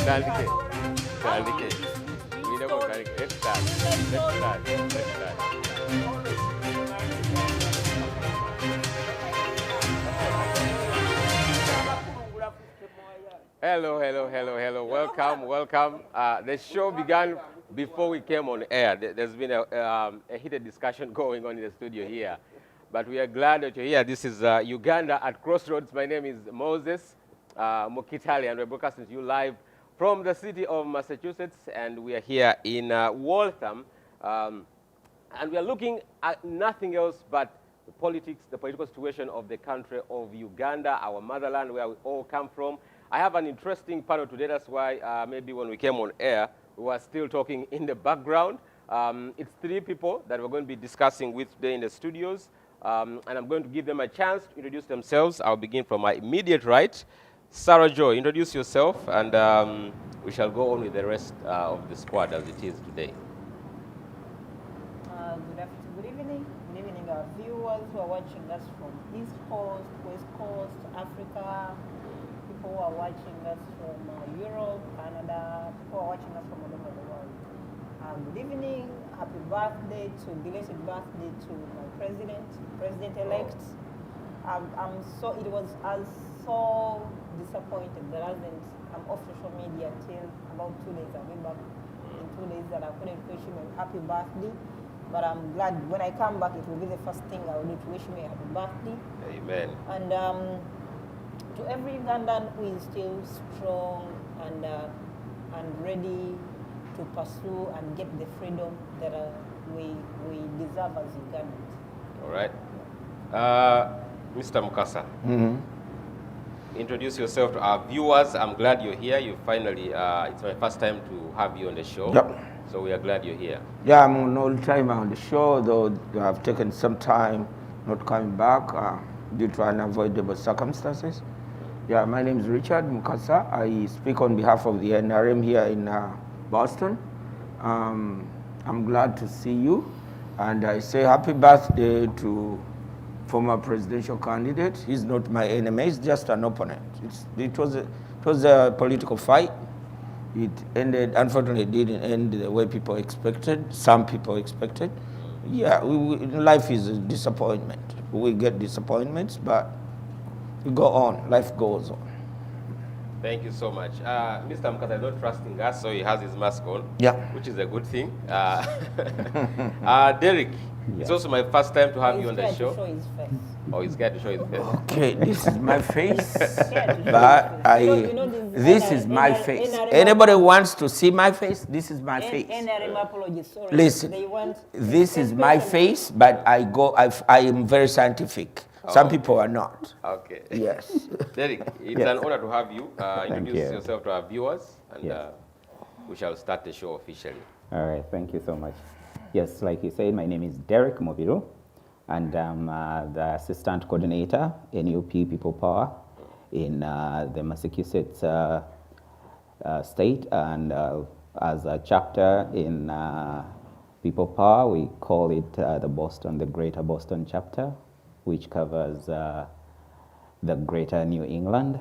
Tandike. Tandike. We never got it. Let's start. Let's start. Hello. Welcome. The show began before we came on air. There's been a heated discussion going on in the studio here. But we are glad that you're here. This is Uganda at Crossroads. My name is Moses Mukitale, and we're broadcasting to you live from the city of Massachusetts. And we are here in Waltham. And we are looking at nothing else but the political situation of the country of Uganda, our motherland, where we all come from. I have an interesting panel today. That's why maybe when we came on air, we were still talking in the background. It's three people that we're going to be discussing with today in the studios. And I'm going to give them a chance to introduce themselves. I'll begin from my immediate right. Sarah Joy, introduce yourself, and we shall go on with the rest of the squad as it is today. Good evening. Good evening, our viewers who are watching us from East Coast, West Coast, Africa, people who are watching us from Europe, Canada, people who are watching us from all over the world. Good evening, happy birthday belated birthday to my president-elect. It was so disappointed that I'm off social media till about 2 days. I'll be back in 2 days that I couldn't wish him a happy birthday. But I'm glad when I come back, it will be the first thing I will do to wish me a happy birthday. Amen. And to every Ugandan who is still strong and ready to pursue and get the freedom that we deserve as Ugandans. All right. Mr. Mukasa, introduce yourself to our viewers. I'm glad you're here. You finally, it's my first time to have you on the show. Yep. So we are glad you're here. Yeah, I'm an old timer on the show, though I've taken some time not coming back due to unavoidable circumstances. Yeah, my name is Richard Mukasa. I speak on behalf of the NRM here in Boston. I'm glad to see you, and I say happy birthday to former presidential candidate. He's not my enemy, he's just an opponent. It was a political fight. It ended, unfortunately, it didn't end the way people expected, some people expected. Yeah, life is a disappointment. We get disappointments, but we go on, life goes on. Thank you so much. Mr. Mukasa is not trusting us, so he has his mask on, yeah, which is a good thing. Derek, yeah. It's also my first time to have you on the show. Show his face. Oh, he's scared to show his face. Okay, this is my face, but this is my face. Anybody wants to see my face? This is my face. Listen, this is my face, but I am very scientific. Some people are not. Okay. Yes. Derek, it's an honor to have you. Introduce yourself to our viewers, and we shall start the show officially. All right, thank you so much. Yes, like you said, my name is Derek Mobiru, and I'm the Assistant Coordinator, NUP People Power, in the Massachusetts state, and as a chapter in People Power, we call it the Greater Boston chapter, which covers the Greater New England,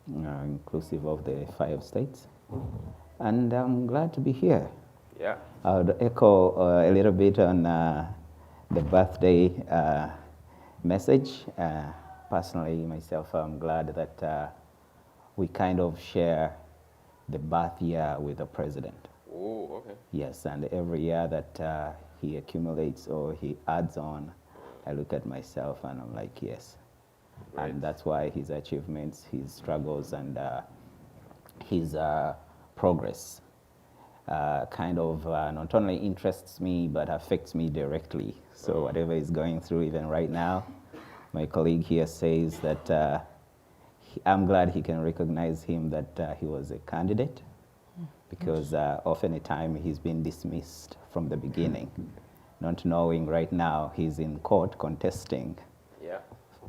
inclusive of the 5 states. And I'm glad to be here. Yeah. I would echo a little bit on the birthday message. Personally, myself, I'm glad that we kind of share the birth year with the president. Oh, okay. Yes, and every year that he accumulates or he adds on, I look at myself and I'm like, yes. Right. And that's why his achievements, his struggles, and his progress kind of not only interests me, but affects me directly. So whatever he's going through, even right now, my colleague here says that I'm glad he can recognize him that he was a candidate, because often a time he's been dismissed from the beginning, not knowing right now he's in court contesting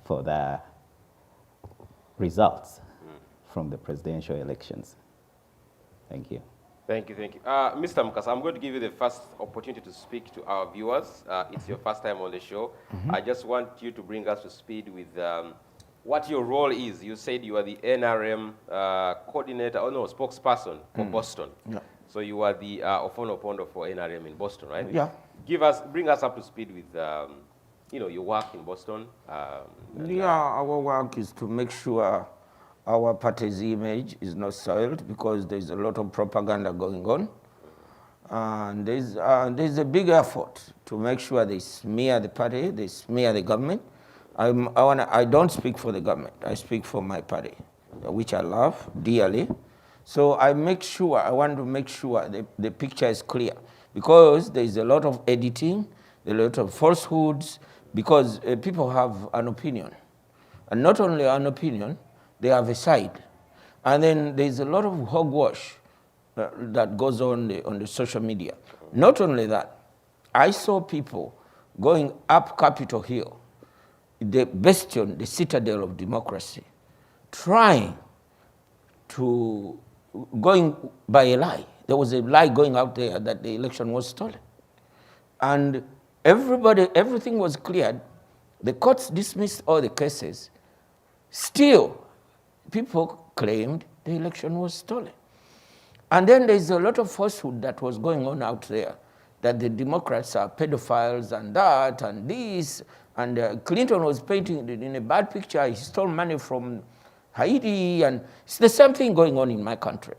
for the results from the presidential elections. Thank you. Thank you. Mr. Mukasa, I'm going to give you the first opportunity to speak to our viewers. It's your first time on the show. I just want you to bring us to speed with what your role is. You said you are the NRM coordinator, spokesperson for Boston. Yeah. So you are the Ofonopondo for NRM in Boston, right? Yeah. Bring us up to speed with, your work in Boston. Our work is to make sure our party's image is not soiled because there's a lot of propaganda going on. And there's a big effort to make sure they smear the party, they smear the government. I don't speak for the government, I speak for my party, which I love dearly. So I want to make sure the picture is clear because there's a lot of editing, a lot of falsehoods, because people have an opinion. And not only an opinion, they have a side. And then there's a lot of hogwash that goes on the social media. Not only that, I saw people going up Capitol Hill, the bastion, the citadel of democracy, trying to, going by a lie. There was a lie going out there that the election was stolen. And everything was cleared. The courts dismissed all the cases. Still, people claimed the election was stolen. And then there's a lot of falsehood that was going on out there, that the Democrats are pedophiles and that and this, and Clinton was painting it in a bad picture. He stole money from Haiti, and it's the same thing going on in my country.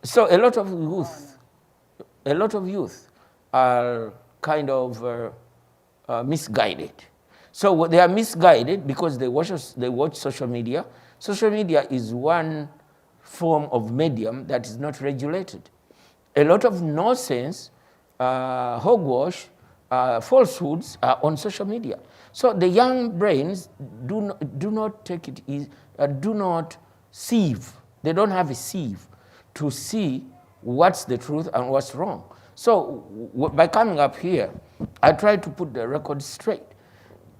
So a lot of youth are kind of misguided. So they are misguided because they watch social media. Social media is one form of medium that is not regulated. A lot of nonsense, hogwash, falsehoods are on social media. So the young brains do not take it easy, do not sieve. They don't have a sieve to see what's the truth and what's wrong. So by coming up here, I try to put the record straight.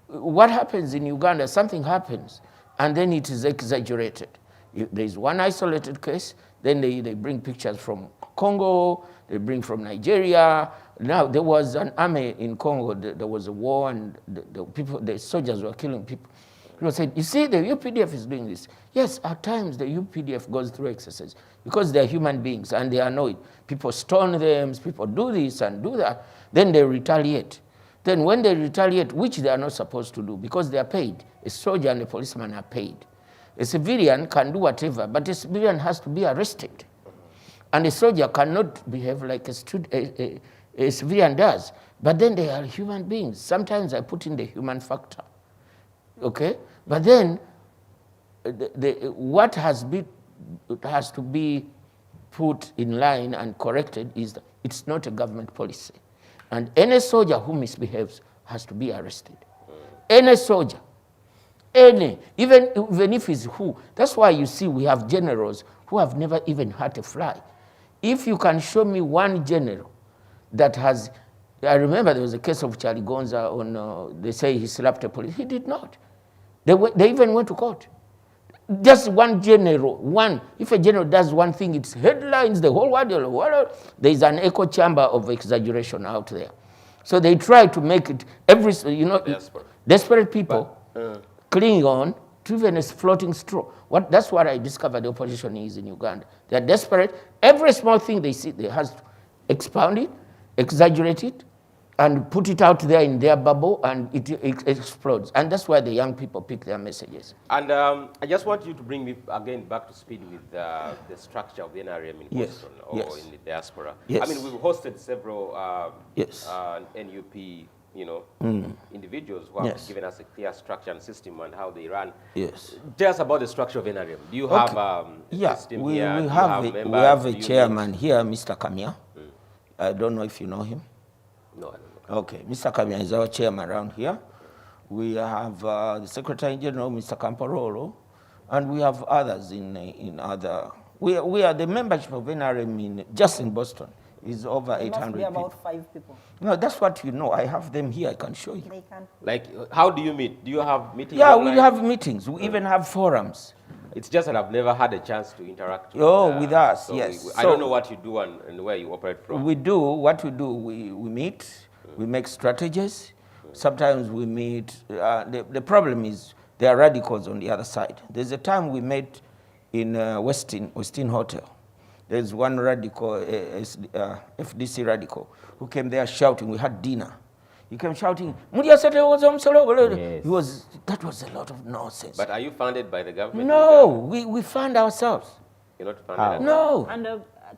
What happens in Uganda, something happens, and then it is exaggerated. If there's one isolated case, then they bring pictures from Congo, they bring from Nigeria. Now, there was an army in Congo, there was a war, and the soldiers were killing people. People said, you see, the UPDF is doing this. Yes, at times the UPDF goes through exercise because they're human beings and they are annoyed. People stone them, people do this and do that, then they retaliate. Then when they retaliate, which they are not supposed to do because they are paid, a soldier and a policeman are paid. A civilian can do whatever, but a civilian has to be arrested. And a soldier cannot behave like a civilian does. But then they are human beings. Sometimes I put in the human factor. Okay? But then what has to be put in line and corrected is that it's not a government policy. And any soldier who misbehaves has to be arrested. Any soldier. Even if it's who. That's why you see we have generals who have never even hurt a fly. If you can show me one general that has, I remember there was a case of Charlie Gonza on, they say he slapped a police. He did not. They even went to court. Just one general, if a general does one thing, it's headlines, the whole world. There's an echo chamber of exaggeration out there. So they try to make it, desperate people clinging on to even a floating straw. That's what I discovered the opposition is in Uganda. They're desperate. Every small thing they see, they have to expound it, exaggerate it, and put it out there in their bubble, and it explodes. And that's why the young people pick their messages. And I just want you to bring me again back to speed with the structure of the NRM in Boston or in the diaspora. Yes. I mean, we've hosted several NUP individuals who have given us a clear structure and system and how they run. Yes. Tell us about the structure of NRM. Do you have a system here? We have a chairman here, Mr. Kamia. I don't know if you know him. No, I don't know. Okay, Mr. Kamia is our chairman around here. We have the Secretary General, Mr. Camporolo, and we have others in other. We are the membership of NRM just in Boston is over 800 people. Must be about 5 people. No, that's what you know. I have them here. I can show you. They can. Like, how do you meet? Do you have meetings? Yeah, online? we have meetings. We even have forums. It's just that I've never had a chance to interact with, with us, so yes. I don't know what you do and where you operate from. We do what we do. We meet. We make strategies. Sometimes we meet. The problem is there are radicals on the other side. There's a time we met in Westin Hotel. There's one radical, FDC radical, who came there shouting. We had dinner. He came shouting, Yes. that was a lot of nonsense. But are you funded by the government? No, we fund ourselves. You're not funded? No. And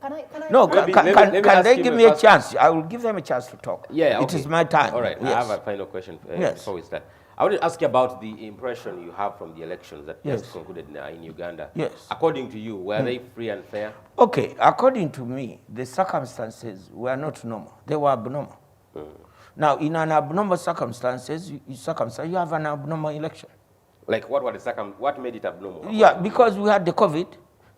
can I? No, Maybe can they ask give him me a first. chance? I will give them a chance to talk. Yeah, It is my time. All right, Yes. I have a final question Yes. before we start. I want to ask you about the impression you have from the elections that Yes. just concluded in Uganda. Yes. According to you, were they free and fair? Okay, according to me, the circumstances were not normal. They were abnormal. Now, in an abnormal circumstances, you have an abnormal election. Like what were the what made it abnormal? Yeah, because we had the COVID.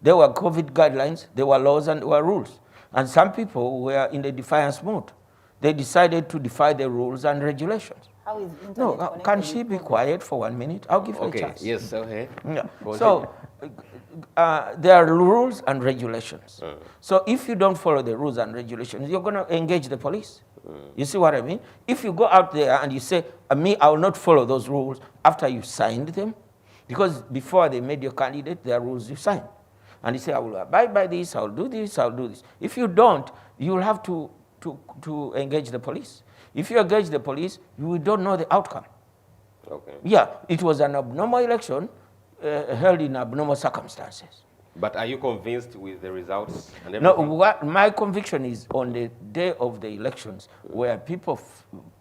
There were COVID guidelines, there were laws, and there were rules. And some people were in the defiance mode. They decided to defy the rules and regulations. How is internet No, connected can with she be COVID? quiet for 1 minute? I'll give her a Okay, chance. yes, okay. Yeah. Continue. So there are rules and regulations. So if you don't follow the rules and regulations, you're going to engage the police. You see what I mean? If you go out there and you say, me, I will not follow those rules after you signed them, because before they made your candidate, there are rules you sign. And you say, I will abide by this, I'll do this, I'll do this. If you don't, you will have to engage the police. If you engage the police, you don't know the outcome. Okay. Yeah, it was an abnormal election held in abnormal circumstances. But are you convinced with the results and No, everything? my conviction is on the day of the elections, where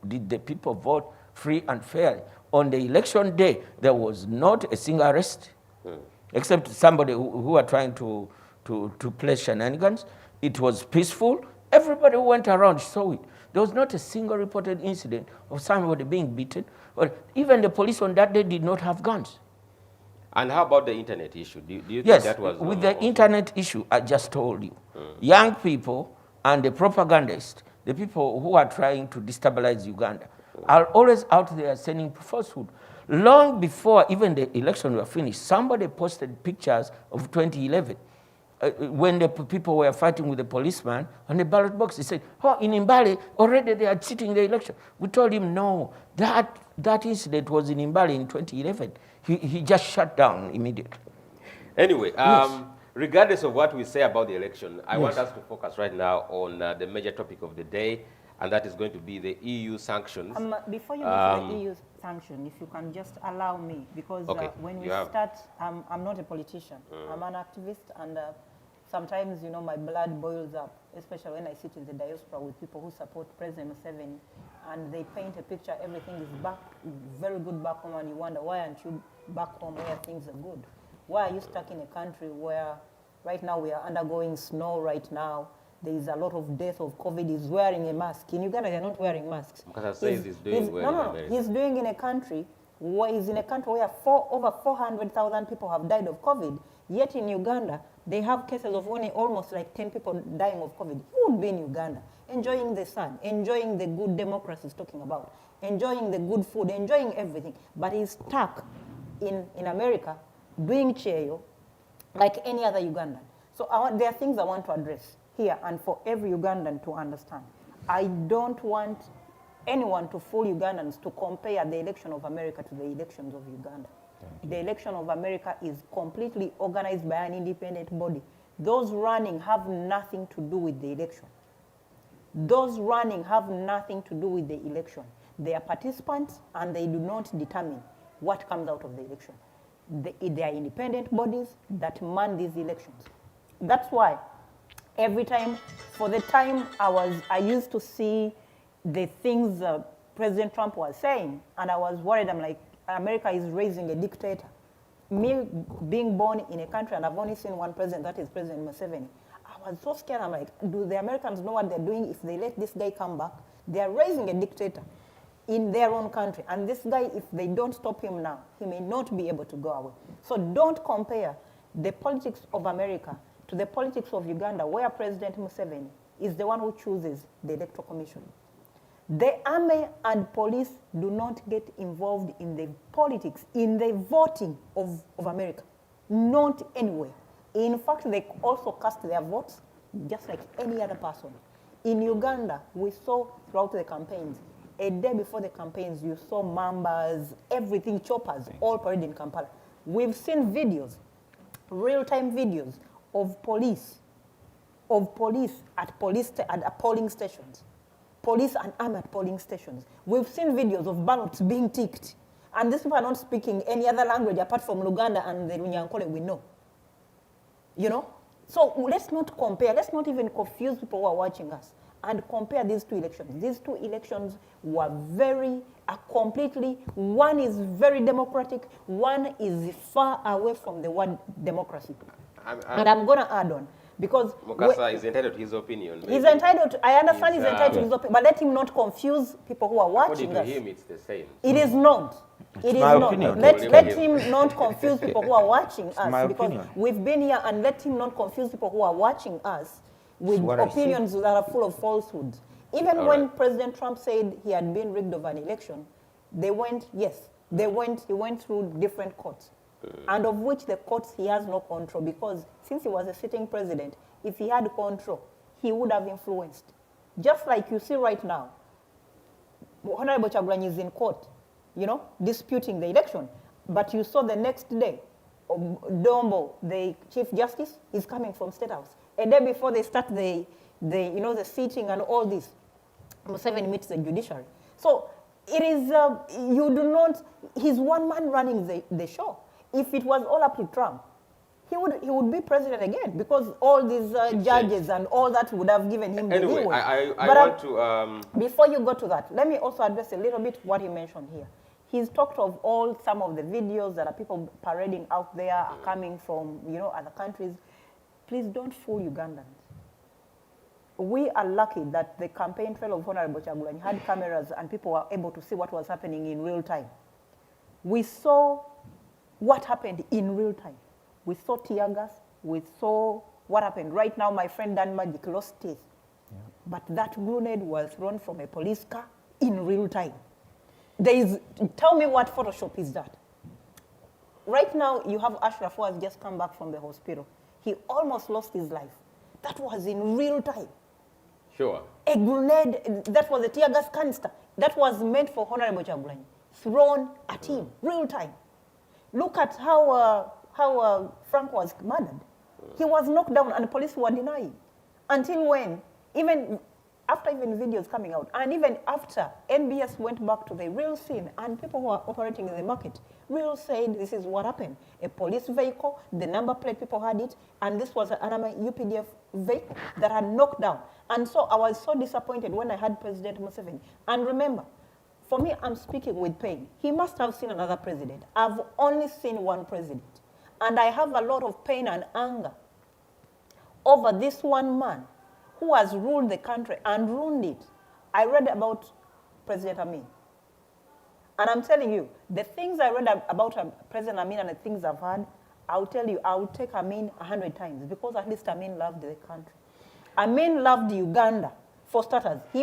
did the people vote free and fair. On the election day, there was not a single arrest, except somebody who are trying to play shenanigans. It was peaceful. Everybody who went around saw it. There was not a single reported incident of somebody being beaten. Or even the police on that day did not have guns. And how about the internet issue? Do you Yes, think that was with normal the also? internet issue, I just told you. Young people and the propagandists, the people who are trying to destabilize Uganda, are always out there sending falsehood. Long before even the election were finished, somebody posted pictures of 2011 when the people were fighting with the policeman on the ballot box. He said, oh, in Mbale, already they are cheating the election. We told him, no, that incident was in Mbale in 2011. He just shut down immediately. Anyway, Yes. regardless of what we say about the election, I want Yes. us to focus right now on the major topic of the day, and that is going to be the EU sanctions. Before you go to the EU sanction, if you can just allow me, because Okay, when we you have. start, I'm not a politician. I'm an activist, and sometimes, my blood boils up, especially when I sit in the diaspora with people who support President Museveni, and they paint a picture, everything is very good back home, and you wonder, why aren't you back home where things are good? Why are you stuck in a country where right now we are undergoing snow right now? There is a lot of death of COVID. He's wearing a mask. In Uganda, they're not wearing masks. Mukasa says he's doing well in America. He's doing in a country where over 400,000 people have died of COVID. Yet in Uganda, they have cases of only almost like 10 people dying of COVID. He would be in Uganda, enjoying the sun, enjoying the good democracy he's talking about, enjoying the good food, enjoying everything. But he's stuck in America, doing cheyo, like any other Ugandan. So there are things I want to address here and for every Ugandan to understand. I don't want anyone to fool Ugandans to compare the election of America to the elections of Uganda. The election of America is completely organized by an independent body. Those running have nothing to do with the election. Those running have nothing to do with the election. They are participants and they do not determine what comes out of the election. They are independent bodies that man these elections. That's why every time, for the time I used to see the things President Trump was saying, and I was worried. I'm like, America is raising a dictator. Me being born in a country, and I've only seen one president, that is President Museveni. I was so scared. I'm like, do the Americans know what they're doing? If they let this guy come back, they are raising a dictator in their own country. And this guy, if they don't stop him now, he may not be able to go away. So don't compare the politics of America to the politics of Uganda, where President Museveni is the one who chooses the Electoral Commission. The army and police do not get involved in the politics, in the voting of America. Not anywhere. In fact, they also cast their votes just like any other person. In Uganda, we saw throughout the campaigns, A day before the campaigns, you saw mambas, everything, choppers, all paraded in Kampala. We've seen videos, real-time videos of police at polling stations, police and army at polling stations. We've seen videos of ballots being ticked. And these people are not speaking any other language apart from Luganda and the Runyankole we know. You know? So let's not compare, let's not even confuse people who are watching us and compare these two elections. These two elections were completely, one is very democratic, one is far away from the word democracy. And I'm going to add on, because Mukasa is entitled to his opinion. He's entitled to, I understand he's entitled to his opinion, but let him not confuse people who are watching us. According to him, it's the same. It is not. It is my not. opinion. Let him not confuse people who are watching us, my because opinion. we've been here, and let him not confuse people who are watching us with what I see. opinions that are full of falsehoods. Even when President Trump said he had been rigged of an election, he went through different courts, and of which the courts he has no control, because since he was a sitting president, if he had control, he would have influenced. Just like you see right now, Honorable Kyagulanyi is in court, you know, disputing the election. But you saw the next day, Dombo, the Chief Justice, is coming from State House. A day before they start the seating and all this, Museveni meets the judiciary. So it is, he's one man running the show. If it was all up to Trump, he would be president again, because all these judges and all that would have given him the leeway. I want to... Before you go to that, let me also address a little bit what he mentioned here. He's talked of some of the videos that are people parading out there coming from, other countries. Please don't fool Ugandans. We are lucky that the campaign trail of Honorable Kyagulanyi had cameras and people were able to see what was happening in real time. We saw what happened in real time. We saw tear gas. We saw what happened. Right now, my friend Dan Magic lost teeth. Yeah. But that grenade was thrown from a police car in real time. Tell me what Photoshop is that? Right now, you have Ashraf, who has just come back from the hospital. He almost lost his life. That was in real time. Sure. A grenade, that was a tear gas canister. That was meant for Honorable Kyagulanyi, thrown at him, real time. Look at how Frank was murdered. He was knocked down and the police were denying. Until when, after videos coming out, and even after NBS went back to the real scene and people who are operating in the market, real said this is what happened. A police vehicle, the number plate, people had it, and this was an UPDF vehicle that had knocked down. And so I was so disappointed when I had President Museveni. And remember, for me, I'm speaking with pain. He must have seen another president. I've only seen one president. And I have a lot of pain and anger over this one man who has ruled the country and ruined it. I read about President Amin. And I'm telling you, the things I read about President Amin and the things I've heard, I'll tell you, I would take Amin 100 times, because at least Amin loved the country. Amin loved Uganda, for starters. He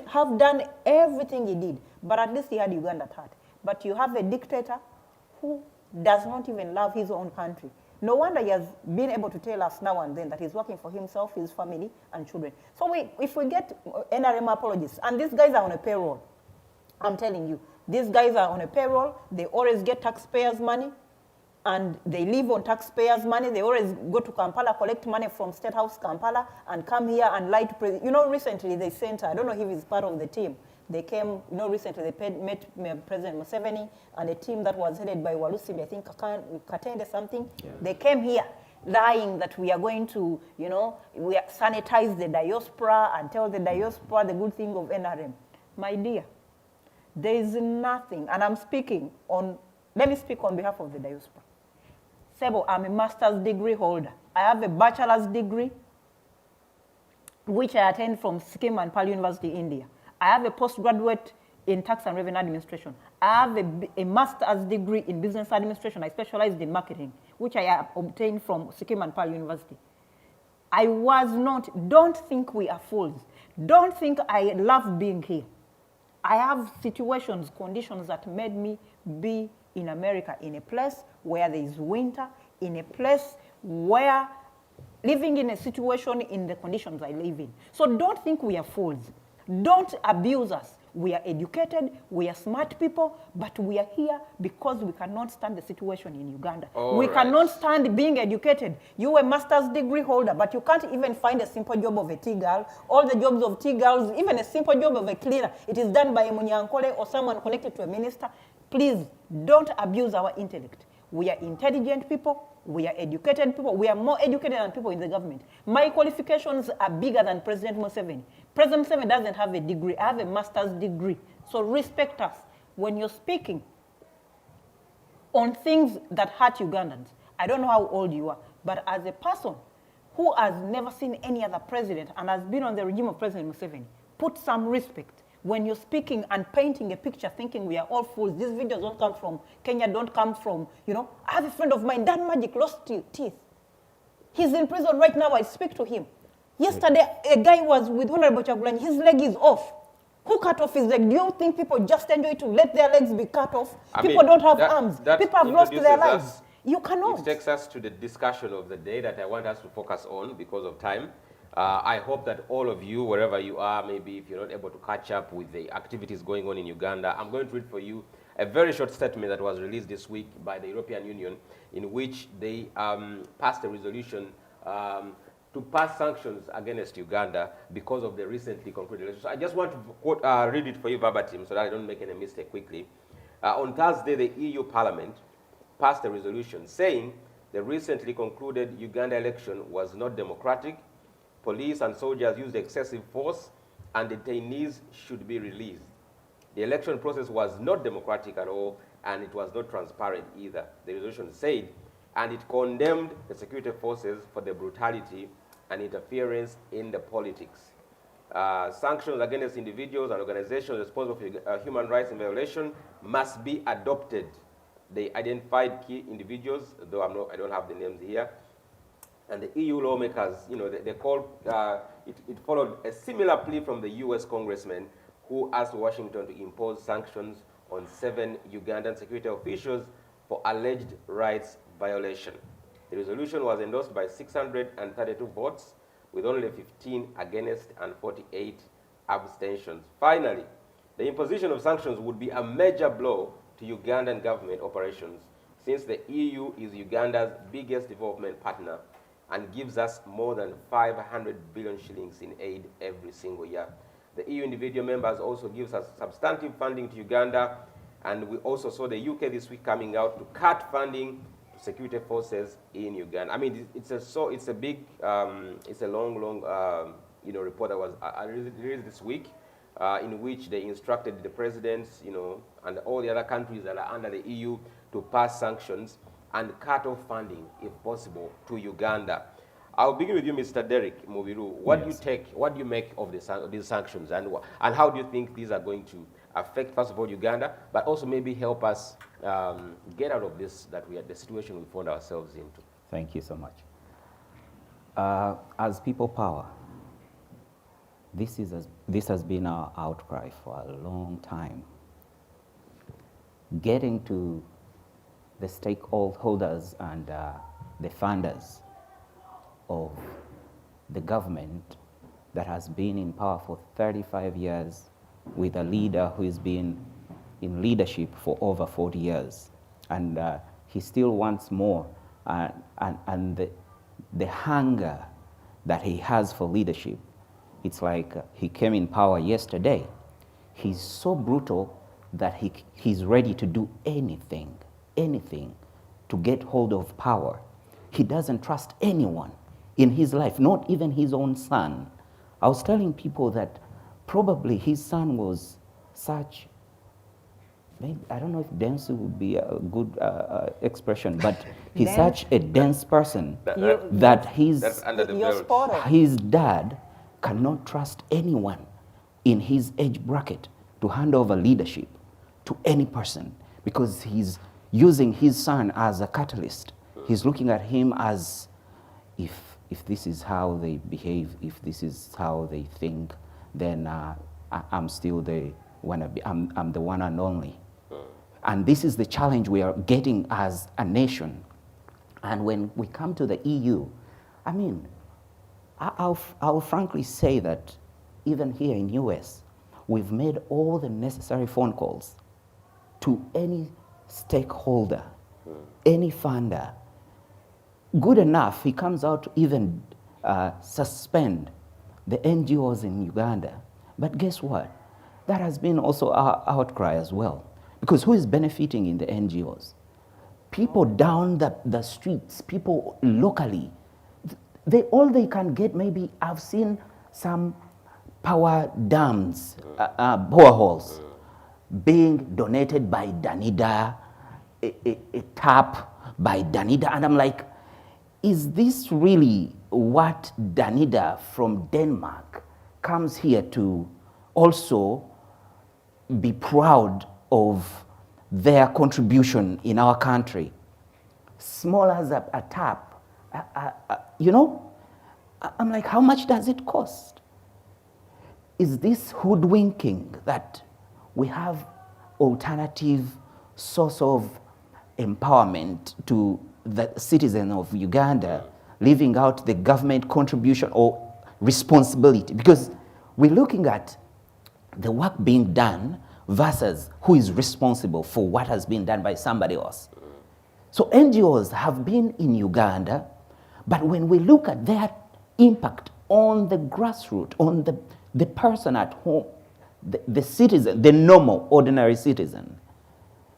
have done everything he did, but at least he had Uganda at heart. But you have a dictator who does not even love his own country. No wonder he has been able to tell us now and then that he's working for himself, his family, and children. So if we get NRM apologists, and these guys are on a payroll, I'm telling you, these guys are on a payroll, they always get taxpayers' money, and they live on taxpayers' money. They always go to Kampala, collect money from State House Kampala, and come here and lie to President. Recently they sent, I don't know if he's part of the team, they came, recently they met President Museveni and a team that was headed by Walusimbi, I think Katende something. Yeah. They came here lying that we are going to, we sanitize the diaspora and tell the diaspora the good thing of NRM. My dear, there is nothing, and let me speak on behalf of the diaspora. Sebo, I'm a master's degree holder. I have a bachelor's degree, which I attend from Sikkim and Pal University, India. I have a postgraduate in tax and revenue administration. I have a master's degree in business administration. I specialized in marketing, which I obtained from Sikkim and Pal University. Don't think we are fools. Don't think I love being here. I have conditions that made me be in America, in a place where there is winter, in a place where living in a situation in the conditions I live in. So don't think we are fools. Don't abuse us. We are educated, we are smart people, but we are here because we cannot stand the situation in Uganda. We cannot stand being educated. You a master's degree holder, but you can't even find a simple job of a tea girl. All the jobs of tea girls, even a simple job of a cleaner, it is done by a Munyankole or someone connected to a minister. Please, don't abuse our intellect. We are intelligent people. We are educated people. We are more educated than people in the government. My qualifications are bigger than President Museveni. President Museveni doesn't have a degree. I have a master's degree. So respect us. When you're speaking on things that hurt Ugandans, I don't know how old you are, but as a person who has never seen any other president and has been on the regime of President Museveni, put some respect. When you're speaking and painting a picture thinking we are all fools, these videos don't come from Kenya, don't come from, you know. I have a friend of mine, Dan Magic, lost teeth. He's in prison right now, I speak to him. Yesterday, a guy was with Honorable Chagulanyi, his leg is off. Who cut off his leg? Do you think people just enjoy to let their legs be cut off? People don't have arms. People have lost their lives. You cannot. It takes us to the discussion of the day that I want us to focus on because of time. I hope that all of you, wherever you are, maybe if you're not able to catch up with the activities going on in Uganda, I'm going to read for you a very short statement that was released this week by the European Union in which they passed a resolution to pass sanctions against Uganda because of the recently concluded elections. So I just want to quote, read it for you verbatim so that I don't make any mistake quickly. On Thursday, the EU Parliament passed a resolution saying the recently concluded Uganda election was not democratic. Police and soldiers used excessive force, and detainees should be released. The election process was not democratic at all, and it was not transparent either, the resolution said, and it condemned the security forces for the brutality and interference in the politics. Sanctions against individuals and organizations responsible for human rights violation must be adopted. They identified key individuals, though I don't have the names here. And the EU lawmakers, you know, they called, it followed a similar plea from the US congressman who asked Washington to impose sanctions on 7 Ugandan security officials for alleged rights violation. The resolution was endorsed by 632 votes, with only 15 against and 48 abstentions. Finally, the imposition of sanctions would be a major blow to Ugandan government operations, since the EU is Uganda's biggest development partner and gives us more than 500 billion shillings in aid every single year. The EU individual members also gives us substantive funding to Uganda, and we also saw the UK this week coming out to cut funding to security forces in Uganda. I mean, it's a big, it's a long, you know, report that was released this week, in which they instructed the presidents, you know, and all the other countries that are under the EU to pass sanctions and cut off funding, if possible, to Uganda. I'll begin with you, Mr. Derek Mubiru. What do you make of these sanctions, and how do you think these are going to affect, first of all, Uganda, but also maybe help us get out of this, the situation we found ourselves into? Thank you so much. As people power, this has been our outcry for a long time. Getting to the stakeholders and the funders of the government that has been in power for 35 years with a leader who has been in leadership for over 40 years. And he still wants more. And the hunger that he has for leadership, it's like he came in power yesterday. He's so brutal that he's ready to do anything to get hold of power. He doesn't trust anyone in his life, not even his own son. I was telling people that probably his son was such, maybe, I don't know if dense would be a good expression, but he's such a dense person that his dad cannot trust anyone in his age bracket to hand over leadership to any person, because he's using his son as a catalyst. He's looking at him as, if this is how they behave, if this is how they think, then I'm still the wannabe. I'm the one and only. And this is the challenge we are getting as a nation. And when we come to the EU, I mean, I'll frankly say that even here in US, we've made all the necessary phone calls to any stakeholder, any funder. Good enough, he comes out to even suspend the NGOs in Uganda. But guess what? That has been also our outcry as well. Because who is benefiting in the NGOs? People down the streets, people locally. All they can get, maybe I've seen some power dams, boreholes, being donated by Danida, a tap by Danida. And I'm like, is this really what Danida from Denmark comes here to also be proud of their contribution in our country? Small as a tap, you know? I'm like, how much does it cost? Is this hoodwinking that we have alternative source of empowerment to the citizen of Uganda, leaving out the government contribution or responsibility? Because we're looking at the work being done versus who is responsible for what has been done by somebody else. So NGOs have been in Uganda, but when we look at their impact on the grassroots, on the person at home, the citizen, the normal, ordinary citizen,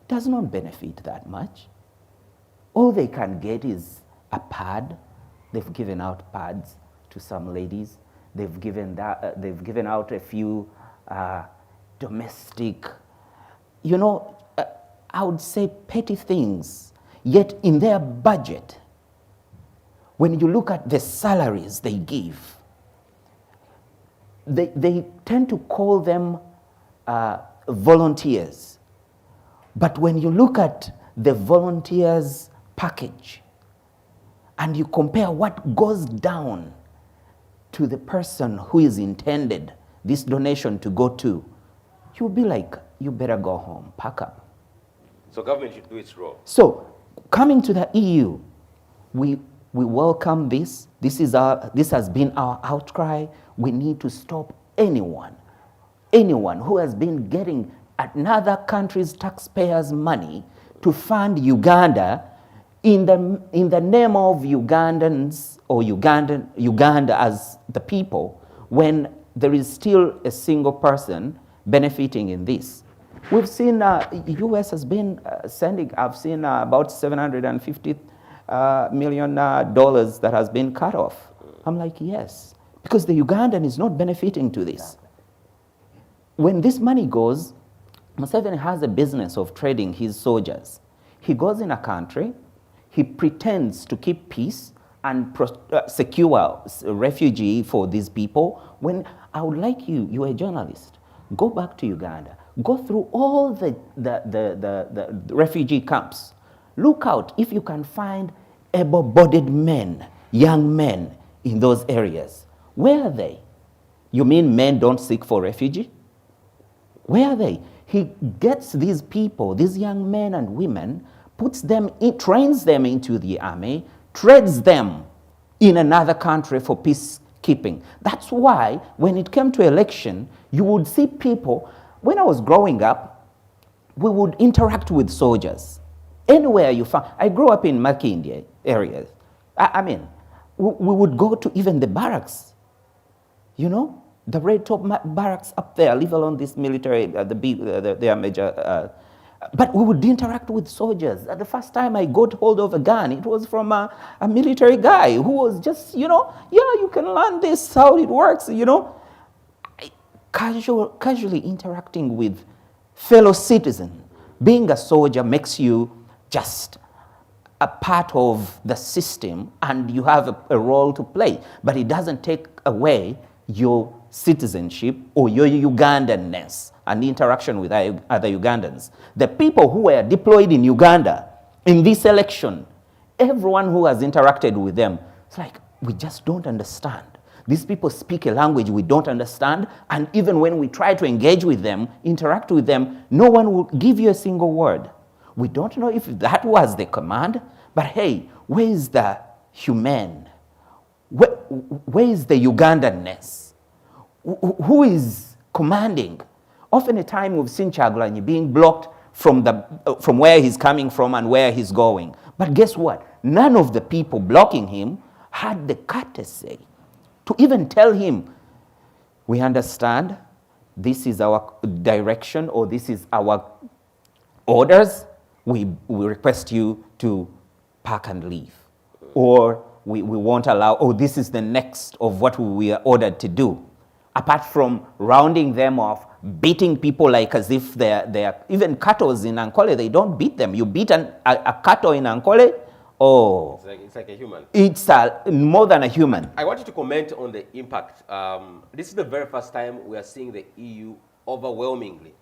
does not benefit that much. All they can get is a pad. They've given out pads to some ladies. They've given out a few domestic, you know, I would say petty things. Yet in their budget, when you look at the salaries they give, they tend to call them volunteers. But when you look at the volunteers package and you compare what goes down to the person who is intended this donation to go to, you'll be like, you better go home, pack up. So government should do its role. So coming to the EU, we welcome this. This has been our outcry. We need to stop anyone who has been getting another country's taxpayers' money to fund Uganda in the name of Ugandans or Uganda as the people, when there is still a single person benefiting in this. We've seen U.S. has been sending, I've seen about $750 million that has been cut off. I'm like, yes, because the Ugandan is not benefiting to this. When this money goes, Museveni has a business of trading his soldiers. He goes in a country, he pretends to keep peace and secure refugee for these people. When I would like you're a journalist, go back to Uganda, go through all the refugee camps. Look out if you can find able-bodied men, young men in those areas. Where are they? You mean men don't seek for refugee? Where are they? He gets these people, these young men and women, puts them in, trains them into the army, trades them in another country for peacekeeping. That's why when it came to election, you would see people. When I was growing up, we would interact with soldiers. Anywhere you found, I grew up in Makindye areas. I mean, we would go to even the barracks, you know, the red top barracks up there, leave alone this military, their major. But we would interact with soldiers. The first time I got hold of a gun, it was from a military guy who was just, you know, yeah, you can learn this, how it works, you know. Casually interacting with fellow citizens. Being a soldier makes you just a part of the system and you have a role to play, but it doesn't take away your citizenship or your Ugandanness and interaction with other Ugandans. The people who were deployed in Uganda in this election, everyone who has interacted with them, it's like, we just don't understand. These people speak a language we don't understand, and even when we try to engage with them, interact with them, no one will give you a single word. We don't know if that was the command, but hey, where is the humane? Where is the Ugandanness? Who is commanding? Often a time we've seen Kyagulanyi being blocked from where he's coming from and where he's going. But guess what? None of the people blocking him had the courtesy to even tell him, we understand this is our direction or this is our orders. We request you to pack and leave. Or we won't allow, oh, this is the next of what we are ordered to do. Apart from rounding them off, beating people like as if they're even cattle in Ankole, they don't beat them. You beat a cattle in Ankole, oh. It's like a human. It's more than a human. I want you to comment on the impact. This is the very first time we are seeing the EU overwhelmingly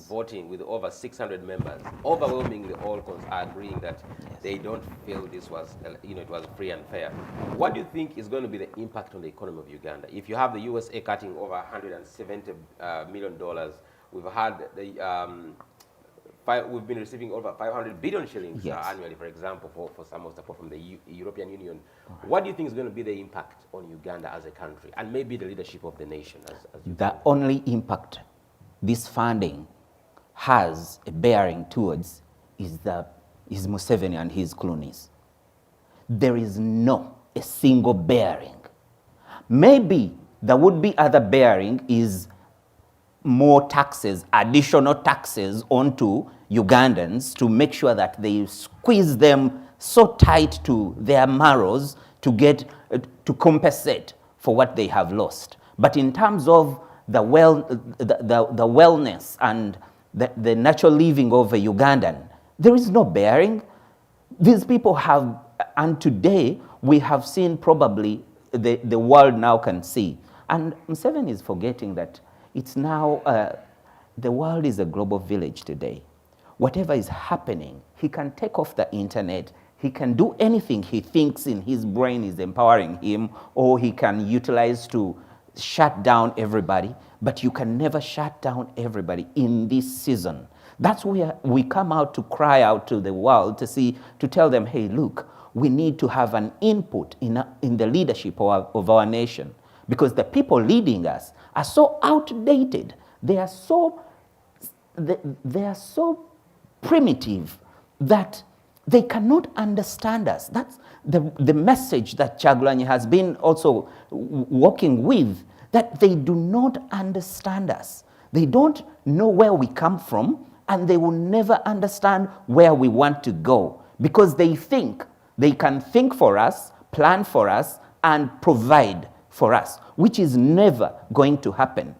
voting with over 600 members. Overwhelmingly all are agreeing that they don't feel this was, it was free and fair. What do you think is going to be the impact on the economy of Uganda? If you have the USA cutting over $170 million, we've had the we've been receiving over 500 billion shillings annually, for example, for some of the support from the European Union. What do you think is going to be the impact on Uganda as a country and maybe the leadership of the nation? The only impact this funding has a bearing towards is Museveni and his cronies. There is no a single bearing. Maybe there would be other bearing is more taxes, additional taxes onto Ugandans to make sure that they squeeze them so tight to their marrows to get to compensate for what they have lost. But in terms of the wellness and the natural living of a Ugandan, there is no bearing. These people have, and today we have seen probably the world now can see. And Museveni is forgetting that it's now, the world is a global village today. Whatever is happening, he can take off the internet, he can do anything he thinks in his brain is empowering him, or he can utilize to shut down everybody, but you can never shut down everybody in this season. That's where we come out to cry out to the world to tell them, hey, look, we need to have an input in the leadership of our nation, because the people leading us are so outdated. They are so primitive that they cannot understand us. That's the message that Kyagulanyi has been also working with, that they do not understand us. They don't know where we come from, and they will never understand where we want to go, because they think they can think for us, plan for us, and provide for us, which is never going to happen.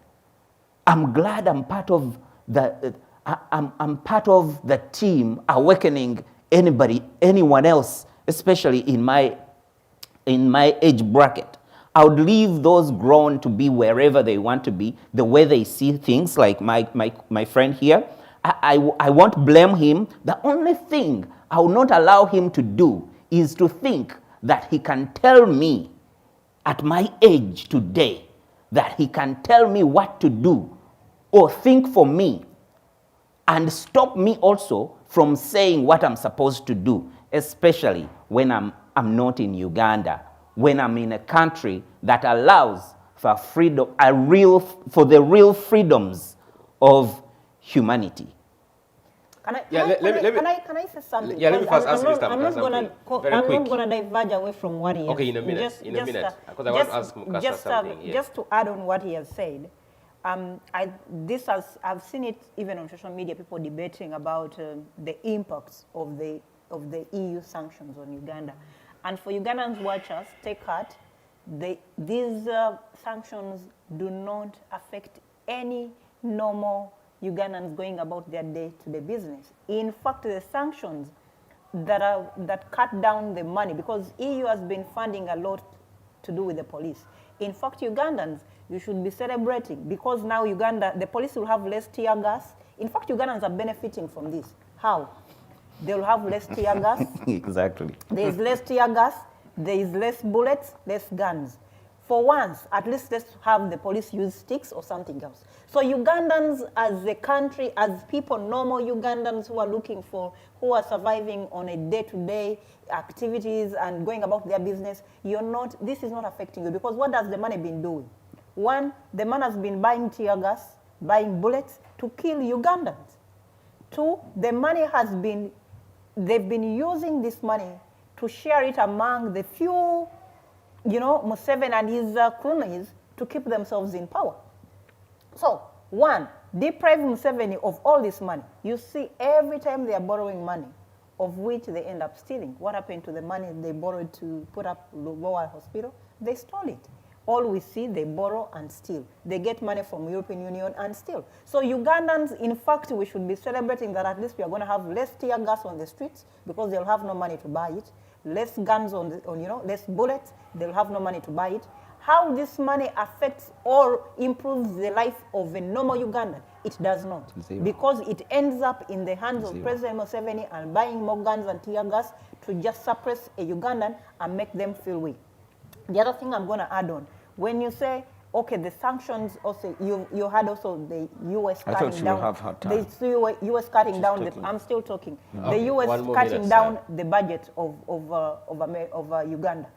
I'm glad I'm part of I'm part of the team awakening anyone else, especially in my age bracket. I would leave those grown to be wherever they want to be, the way they see things, like my friend here. I won't blame him. The only thing I will not allow him to do is to think that he can tell me at my age today, that he can tell me what to do or think for me and stop me also from saying what I'm supposed to do, especially when I'm not in Uganda, when I'm in a country that allows for freedom, for the real freedoms of humanity. Can I say something? Yeah, let me first ask Mr. I'm not going to diverge away from what he has. Okay, in a minute, because I want to ask Mukasa something. Yeah. Just to add on what he has said, I've seen it even on social media, people debating about the impacts of the EU sanctions on Uganda. And for Ugandans watchers, take heart, these sanctions do not affect any normal Ugandans going about their day-to-day business. In fact, the sanctions that cut down the money, because EU has been funding a lot to do with the police. In fact, Ugandans, you should be celebrating, because now the police will have less tear gas. In fact, Ugandans are benefiting from this. How? They will have less tear gas. Exactly. There is less tear gas. There is less bullets, less guns. For once, at least let's have the police use sticks or something else. So Ugandans as a country, as people, normal Ugandans who are surviving on a day-to-day activities and going about their business, this is not affecting you, because what has the money been doing? One, the man has been buying tear gas, buying bullets to kill Ugandans. Two, the money they've been using this money to share it among the few, Museveni and his cronies to keep themselves in power. So, one, deprive Museveni of all this money. You see, every time they are borrowing money, of which they end up stealing. What happened to the money they borrowed to put up Lubowa Hospital? They stole it. All we see, they borrow and steal. They get money from European Union and steal. So Ugandans, in fact, we should be celebrating that at least we are going to have less tear gas on the streets because they'll have no money to buy it. Less guns less bullets, they'll have no money to buy it. How this money affects or improves the life of a normal Ugandan? It does not. Zero. Because it ends up in the hands Zero. of President Museveni and buying more guns and tear gas to just suppress a Ugandan and make them feel weak. The other thing I'm going to add on, when you say, okay, the sanctions also, you had also the U.S. I cutting thought you down. have had time. The U.S. cutting Just down, talking. I'm still talking. Okay, The U.S. 1 more cutting minute, down sir. the budget of Uganda.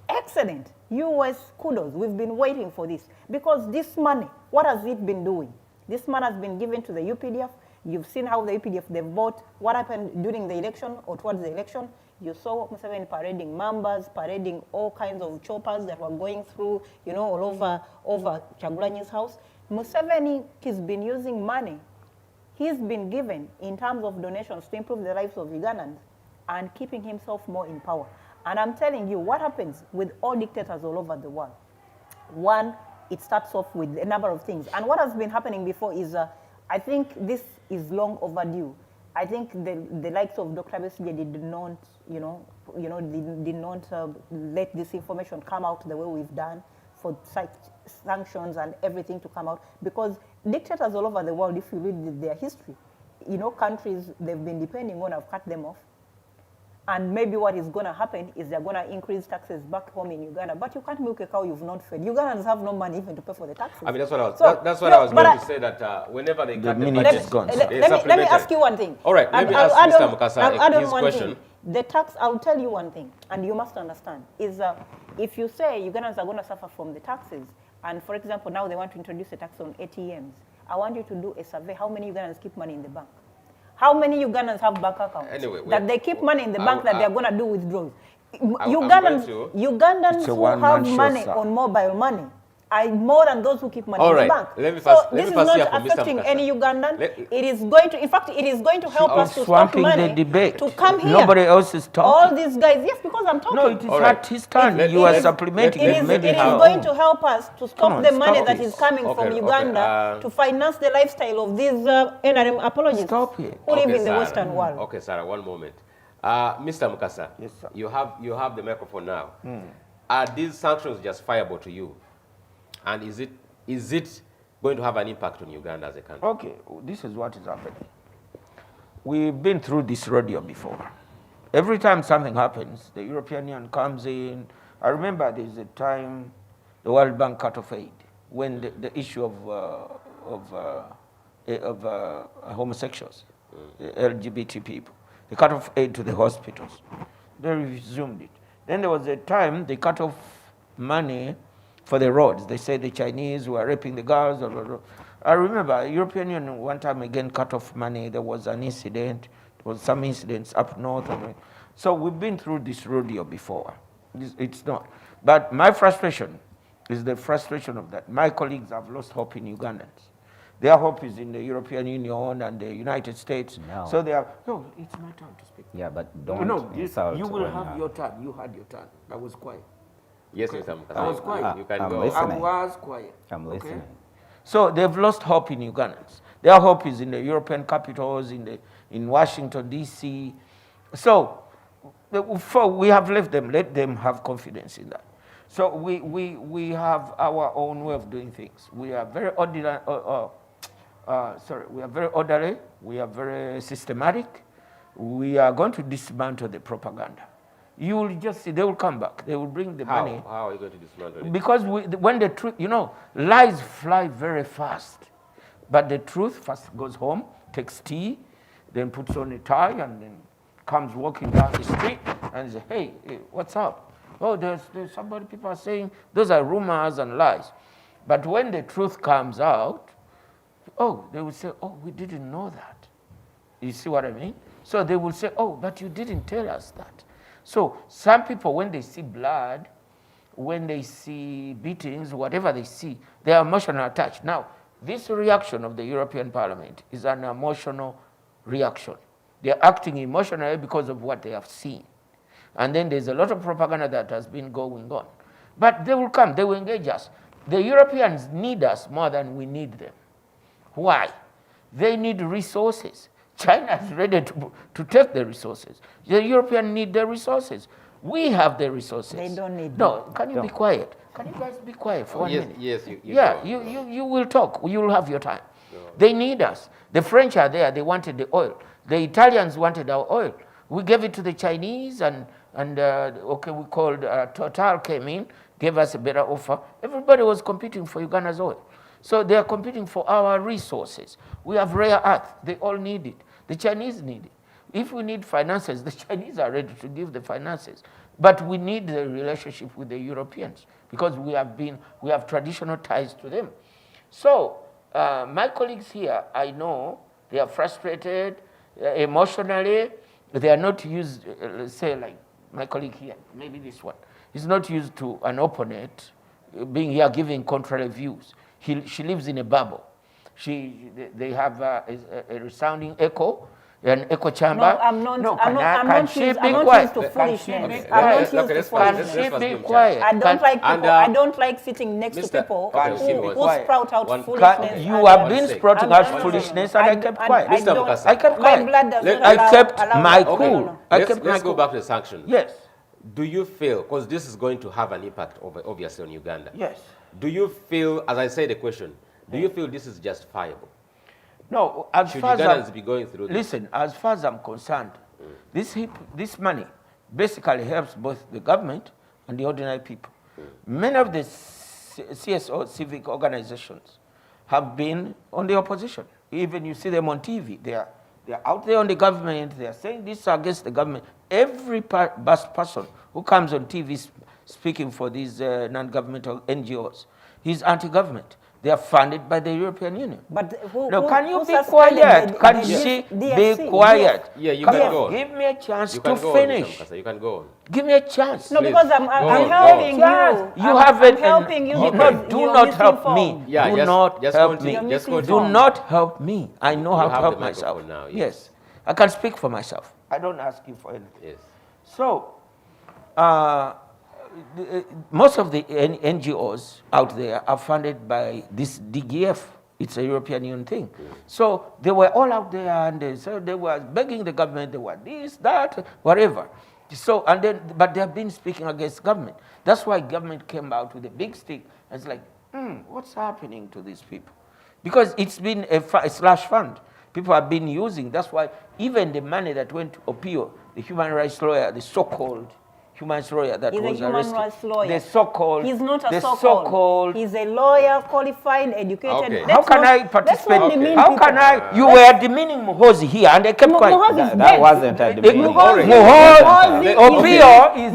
Excellent. U.S. kudos. We've been waiting for this. Because this money, what has it been doing? This money has been given to the UPDF. You've seen how the UPDF, they vote. What happened during the election or towards the election? You saw Museveni parading Mambas, parading all kinds of choppers that were going through, all over Chagulanyi's house. Museveni has been using money he's been given in terms of donations to improve the lives of Ugandans and keeping himself more in power. And I'm telling you, what happens with all dictators all over the world? One, it starts off with a number of things. And what has been happening before is, I think this is long overdue. I think the likes of Dr. Besigye did not, did not let this information come out the way we've done for such sanctions and everything to come out. Because dictators all over the world, if you read their history, countries they've been depending on have cut them off. And maybe what is going to happen is they're going to increase taxes back home in Uganda. But you can't milk a cow you've not fed. Ugandans have no money even to pay for the taxes. I mean, that's what I was, So, that's what I was but going to say, that whenever they cut the minute budget, is gone, sir. they let me supplement ask it. you one thing. All right, let me I'll ask add Mr. on- Mukasa I'll add on his one question. thing. The tax, I'll tell you one thing, and you must understand, is if you say Ugandans are going to suffer from the taxes, and for example, now they want to introduce a tax on ATMs, I want you to do a survey. How many Ugandans keep money in the bank? How many Ugandans have bank accounts Anyway, that they keep money in the bank that they're going to do withdrawals? I'm Ugandans It's a who one-man have show, money sir. on mobile money are more than those who keep money All in right. the bank. Let me So first- let this me is first hear not from Mr. affecting Mukasa. any Ugandan. Let- It is going to, in fact, it is going to help us to stop Swamping money the debate. to come here. Nobody else is talking. All these guys, yes, because I'm talking. No, it is All right. at his turn. Let- You are let- supplementing. let- It is, let it me is have- going to help us to stop on, the money stop that it. is coming Okay, from okay, Uganda to finance the lifestyle of these NRM apologists Stop it. who live in the Sarah. Western world. Okay, Sarah, one moment. Mr. Mukasa, Yes, sir. you have the microphone now. Are these sanctions justifiable to you? And is it going to have an impact on Uganda as a country? Okay, this is what is happening. We've been through this rodeo before. Every time something happens, the European Union comes in. I remember there's a time the World Bank cut off aid when the issue of homosexuals, the LGBT people, they cut off aid to the hospitals. They resumed it. Then there was a time they cut off money for the roads. They said the Chinese were raping the girls. Blah, blah, blah. I remember European Union one time again cut off money. There was an incident. There was some incidents up north. So we've been through this rodeo before. It's not. But my frustration is the frustration of that. My colleagues have lost hope in Ugandans. Their hope is in the European Union and the United States. No. So they are, no, it's my turn to speak. Yeah, but don't No, insult you will when, have your turn. You had your turn. I was quiet. Yes, Mr. Mukasa. I was quiet. You can I'm go. listening. I was quiet. I'm listening. So they've lost hope in Ugandans. Their hope is in the European capitals, in Washington, D.C. So we have left them. Let them have confidence in that. So we have our own way of doing things. We are very ordinary. We are very orderly. We are very systematic. We are going to dismantle the propaganda. You will just see, they will come back. They will bring the money. How are you going to dismantle it? Because when the truth, lies fly very fast. But the truth first goes home, takes tea, then puts on a tie, and then comes walking down the street and says, hey, what's up? Oh, there's somebody, people are saying, those are rumors and lies. But when the truth comes out, oh, they will say, oh, we didn't know that. You see what I mean? So they will say, oh, but you didn't tell us that. So some people, when they see blood, when they see beatings, whatever they see, they are emotionally attached. Now, this reaction of the European Parliament is an emotional reaction. They are acting emotionally because of what they have seen. And then there's a lot of propaganda that has been going on. But they will come, they will engage us. The Europeans need us more than we need them. Why? They need resources. China is ready to take the resources. The Europeans need the resources. We have the resources. They don't need No, can you be quiet? Can you guys be quiet for 1 minute? Yes, You will talk. You will have your time. They need us. The French are there. They wanted the oil. The Italians wanted our oil. We gave it to the Chinese, and we called Total came in, gave us a better offer. Everybody was competing for Uganda's oil. So they are competing for our resources. We have rare earth. They all need it. The Chinese need it. If we need finances, the Chinese are ready to give the finances. But we need the relationship with the Europeans because we have traditional ties to them. So my colleagues here, I know they are frustrated emotionally. They are not used, say like my colleague here, maybe this one. He's not used to an opponent being here giving contrary views. She lives in a bubble. They have a resounding echo, an echo chamber. No, I'm not used to foolishness. Can she be quiet? I don't like sitting next to people who sprout out foolishness. You have been sprouting out foolishness, and I kept quiet. I kept quiet. I kept my cool. Let's go back to the sanctions. Yes. Do you feel, because this is going to have an impact obviously on Uganda. Yes. Do you feel, as I say the question, do you feel this is justifiable? No, as Should far as Ugandans be going through this? Listen, as far as I'm concerned, this money basically helps both the government and the ordinary people. Many of the CSO civic organizations have been on the opposition. Even you see them on TV. They are out there on the government. They are saying this against the government. Every person who comes on TV speaking for these non-governmental NGOs, he's anti-government. They are funded by the European Union. But can you be quiet? Can she be quiet? Yeah, you can go on. Give me a chance You to can go finish. on, you can go on. Give me a chance. No, Please. because I'm on, helping go you. You I'm haven't. helping you because Do you're not help me. misinformed. Yeah, Do just- not just help continue, me. just Do continue. not help me. I know how to have help the myself. microphone now, Yes, I can speak for myself. I don't ask you for anything. Yes. So, most of the NGOs out there are funded by this DGF. It's a European Union thing. So they were all out there, and they were begging the government. They were this, that, whatever. So but they have been speaking against government. That's why government came out with a big stick. And it's like, what's happening to these people? Because it's been a slush fund. People have been using. That's why even the money that went to Opio, the human rights lawyer, the so-called human rights lawyer that He's was a human arrested. rights lawyer. The so-called. He's not a the so-called. He's a lawyer, qualified, educated. Okay. How can I participate? How can I? You were demeaning Muhozi here, and I kept quiet. That wasn't a debate. Opio is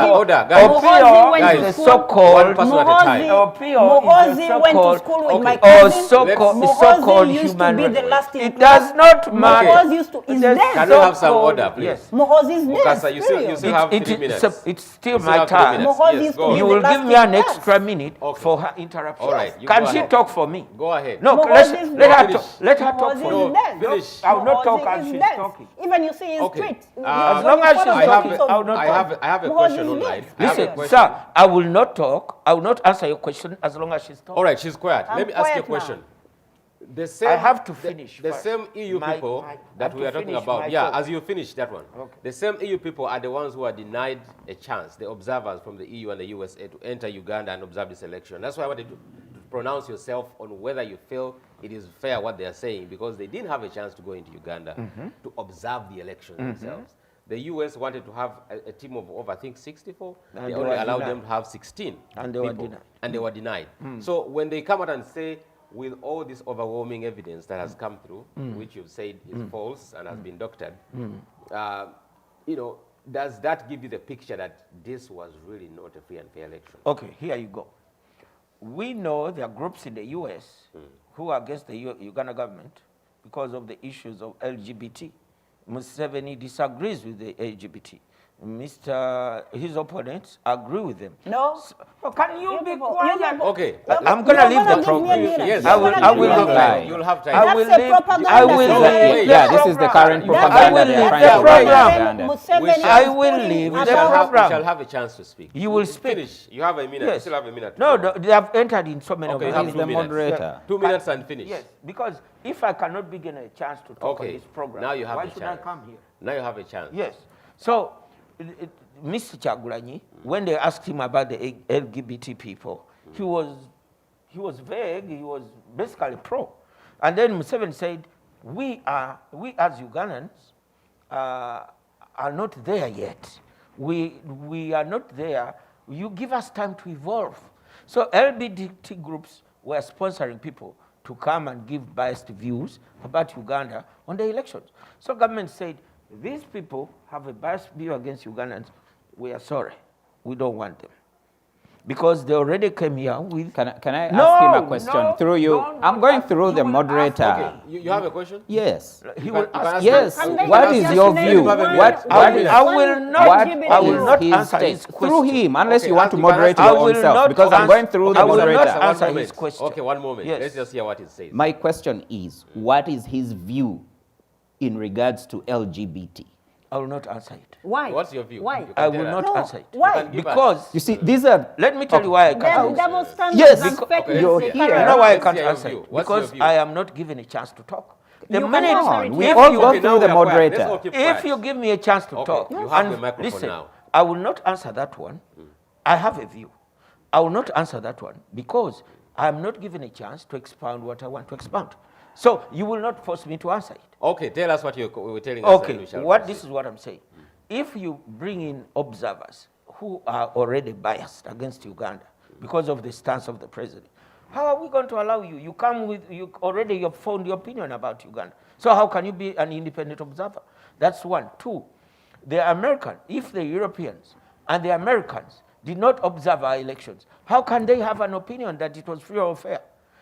Order, guys. Opio Guys, is the so-called. one person at a time. Muhozi went to school with my cousin. so-called used to human be the rights. last in It class. does not matter. Muhozi used to is dead. Can we have some order, please? Yes. Muhozi is Mukasa, dead. you still have 3 minutes. It's still You still my have 3 time. minutes. Muhozi Yes, used to go be on. You the will last give me in an class. extra minute Okay. for her interruption. All right, you Can go she ahead. talk for me? Go ahead. No, Muhozi is let her dead. talk. Let her talk Muhozi for is me. dead. Finish. I will not talk Muhozi as is she's dead. talking. Even you see his Okay. tweet. As long as she's talking, I will not I talk. have a Muhozi question is online. dead. I have a Listen, question. sir, I will not talk. I will not answer your question as long as she's talking. All right, she's quiet. I'm Let me ask you a quiet now. question. The same, I have to finish The first. same EU people I that have we to are talking finish about. my Yeah, thought. as you finish that one. Okay. The same EU people are the ones who are denied a chance, the observers from the EU and the USA, to enter Uganda and observe this election. That's why I wanted to pronounce yourself on whether you feel it is fair what they are saying, because they didn't have a chance to go into Uganda to observe the elections themselves. The US wanted to have a team of over, I think, 64. And they they only were allowed denied. them to have 16 And they were people. denied. And they were denied. So when they come out and say, with all this overwhelming evidence that has come through, which you've said is false and has been doctored, does that give you the picture that this was really not a free and fair election? Okay, here you go. we know there are groups in the U.S. who are against the Uganda government because of the issues of LGBT. Museveni disagrees with the LGBT. His opponents agree with them. No. Can you be people- quiet? Okay. I'm going to leave the give me a program. minute. Yes, You're I will- gonna I give will me a not minute. lie. You'll have time. I will That's a leave. propaganda. I will No, leave. wait. the Yeah, this is the current I That's propaganda will they're leave trying the to program. Museveni I is will putting leave We the shall, have, we program. shall have a chance to speak. You will speak. Finish. You have a minute. You Yes. still have a minute. to No, go. they have entered in so many Okay, of you have He's 2 the minutes. moderator. 2 minutes and finish. Yes, because if I cannot be given a chance to talk Okay, on this program, now you have why the should chance. I come here? Now you have a chance. Yes. So, Mr. Chagulanyi, when they asked him about the LGBT people, he was vague. He was basically pro. And then Museveni said, we as Ugandans are not there yet. We are not there. You give us time to evolve. So LGBT groups were sponsoring people to come and give biased views about Uganda on the elections. So government said, these people have a biased view against Ugandans. We are sorry. We don't want them. Because they already came here with... Can I ask him a question no, through you? no, I'm going you through the will ask moderator. Okay. You have a question? Yes. He You will can- you can ask ask Yes. him. Can What they is just your name view? one- What I one- will one not- What LGBT I will group? not is answer his his through question. him, unless Okay, you want to you can moderate ask- I your will own self, not because I'm answer- going through the I will not moderator. answer One his moment. question. Okay, one moment. Yes. Let's just hear what he says. My question is, what is his view in regards to LGBT? I will not answer it. Why? What's your view? Why? You can I tell will us. not No, answer it. why? You can give us. Because, You see, these are... let me tell you why I can't Then answer. double standards Yes, and because fake you're news. here. You know why I Let's can't hear your answer view. it? What's your Because view? I am not given a chance to talk. The You minute can answer it. We If all you- go okay, through now the we are quiet. Let's moderator. all keep If quiet. you give me a chance to Okay, talk, you have and the microphone listen, now. I will not answer that one. I have a view. I will not answer that one because I am not given a chance to expound what I want to expound. So you will not force me to answer it. Okay, tell us what you were telling us. and Okay, we shall this proceed. is what I'm saying. If you bring in observers who are already biased against Uganda because of the stance of the president, how are we going to allow you? You come with, you've formed your opinion about Uganda. So how can you be an independent observer? That's one. Two, the American, if the Europeans and the Americans did not observe our elections, how can they have an opinion that it was free or fair?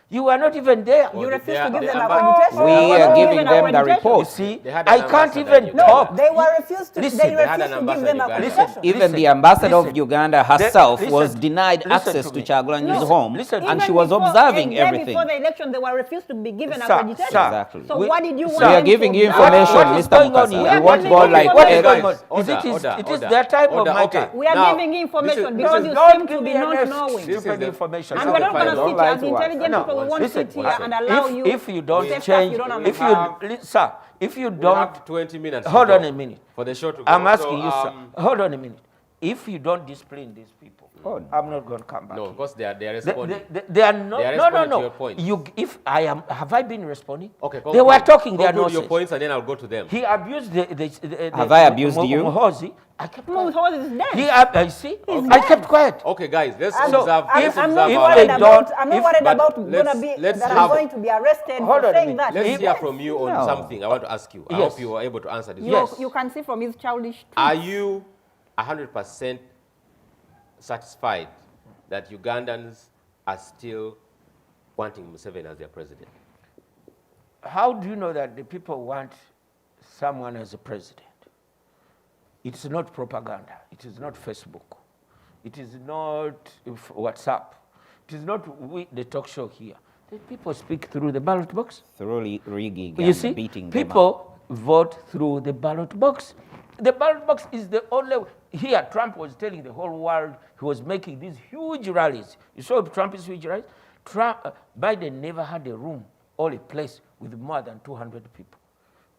You were not even there. Well, You refuse to they give are- them they are- accreditation. We They are were giving given them the accreditation. You report. see, They had an I can't ambassador even in Uganda. talk. They were refused to. Listen, They they had refused an to give ambassador them in Uganda. accreditation. Even the ambassador of Uganda herself listen was to- denied listen access to to me. Chagulanyi's No, home, listen to and me. she was Even before- observing a day everything. Before the election, they were refused to be given Sir, accreditation. sir, Exactly. So we- what did you sir, want? We are them to giving you observe? information, What is Mr. going on Mukasa. here? We are won't giving go you like What is information. going on? Order, It is order. their time or my Okay. time? We are Now, giving you information this because is- you Don't seem give to me be a not mess. knowing. This is Stupid the- information. And we're not going to Don't sit lie as to us. intelligent No, people. We won't listen, sit here and allow you. if you don't say stuff change, you don't if understand. you, sir, if you We don't, have 20 minutes. hold to on go a minute. For the show to go. I'm asking So, you, sir, hold on a minute. If you don't discipline these people, I'm not going to come back. No, here. because they are They responding. are not. They are No, responding no, to your no. point. If I am, have I been responding? Okay, They were talking their conclude your nonsense. points and then I'll go to them. He abused the Have I abused you? Muhozi. I kept quiet. Muhozi is dead. I see. He's I kept dead. quiet. Okay, guys, let's I'm, observe. I'm, Let's I'm observe not if our- worried they about. don't- I'm not if- worried but about let's- gonna be let's that have- I'm going to be arrested Hold for on a saying minute. that. Let's If- hear from you on No. something I want to ask you. I Yes. hope you are able to answer this. You, Yes. you can see from his childish. Are you 100% satisfied that Ugandans are still wanting Museveni as their president? How do you know that the people want someone as a president? It's not propaganda. It is not Facebook. It is not WhatsApp. It is not the talk show here. The people speak through the ballot box. Thoroughly rigging You and see, beating them up. people vote through the ballot box. The ballot box is the only. Here, Trump was telling the whole world he was making these huge rallies. You saw Trump's huge rallies? Biden never had a room or a place with more than 200 people.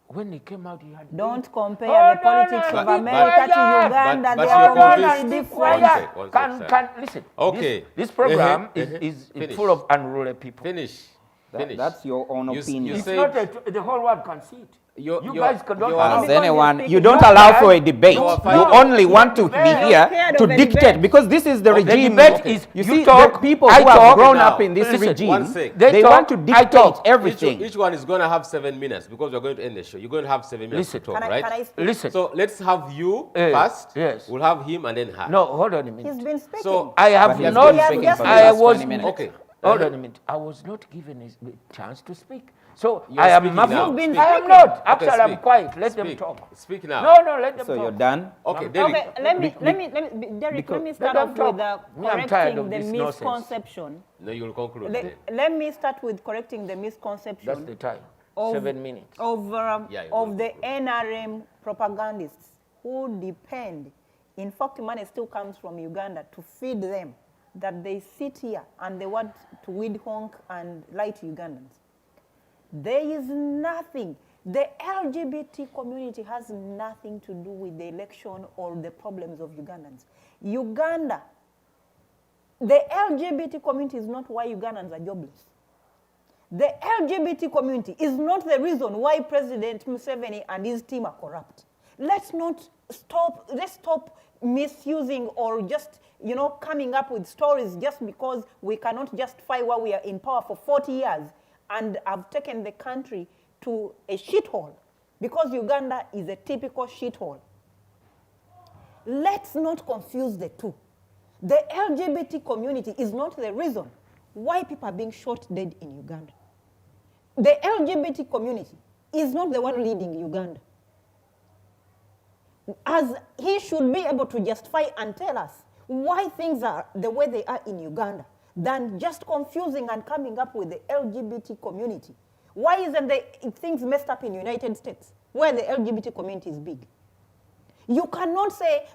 When he came out, he had. Don't compare Oh, the politics no, of no, America to but- Uganda. but They you're are convinced- completely One different. sec, one sec, sir. Listen. Okay. This program Finish. is full of unruly people. Finish. Finish. That's your own You opinion. It's say- not the whole world can see it. You guys cannot. As Because anyone, you're you speaking- don't No, allow guys, for a debate. you are You fighting. only want to be You're here scared to of a dictate debate. because this is the The regime. debate is You you see, talk, the people I who have talk. grown Now, up in this listen, regime, one sec. They they talk, want to I dictate talk. everything. Each one is going to have 7 minutes because we're going to end the show. You're going to have 7 minutes Listen. to talk, Can right? I speak? Listen. So let's have you Eh, first. yes. We'll have him and then her. No, hold on a minute. He's been speaking. So I have But he has not. been speaking for the I last was 20 minutes. Okay. Hold on a minute. I was not given a chance to speak. So You're I am speaking muffled. now. You've been I am speaking. not. Okay, Actually, I'm speak. quiet. Let them Speak. talk. Speak now. No, let them So talk. you're done? Okay, Derek. Okay, let me, Derek, let me start Let them off talk. with Me, I'm tired correcting of the this nonsense. misconception. No, you'll conclude. Let me start with correcting the misconception That's the time. of, 7 minutes. of, Yeah, you of will. the NRM propagandists who depend. In fact, money still comes from Uganda to feed them, that they sit here and they want to weed honk and lie to Ugandans. There is nothing. The LGBT community has nothing to do with the election or the problems of Ugandans. Uganda, the LGBT community is not why Ugandans are jobless. The LGBT community is not the reason why President Museveni and his team are corrupt. Let's stop misusing or just, coming up with stories just because we cannot justify why we are in power for 40 years and have taken the country to a shithole, because Uganda is a typical shithole. Let's not confuse the two. The LGBT community is not the reason why people are being shot dead in Uganda. The LGBT community is not the one leading Uganda. As he should be able to justify and tell us why things are the way they are in Uganda, than just confusing and coming up with the LGBT community. Why isn't the things messed up in the United States, where the LGBT community is big? You cannot say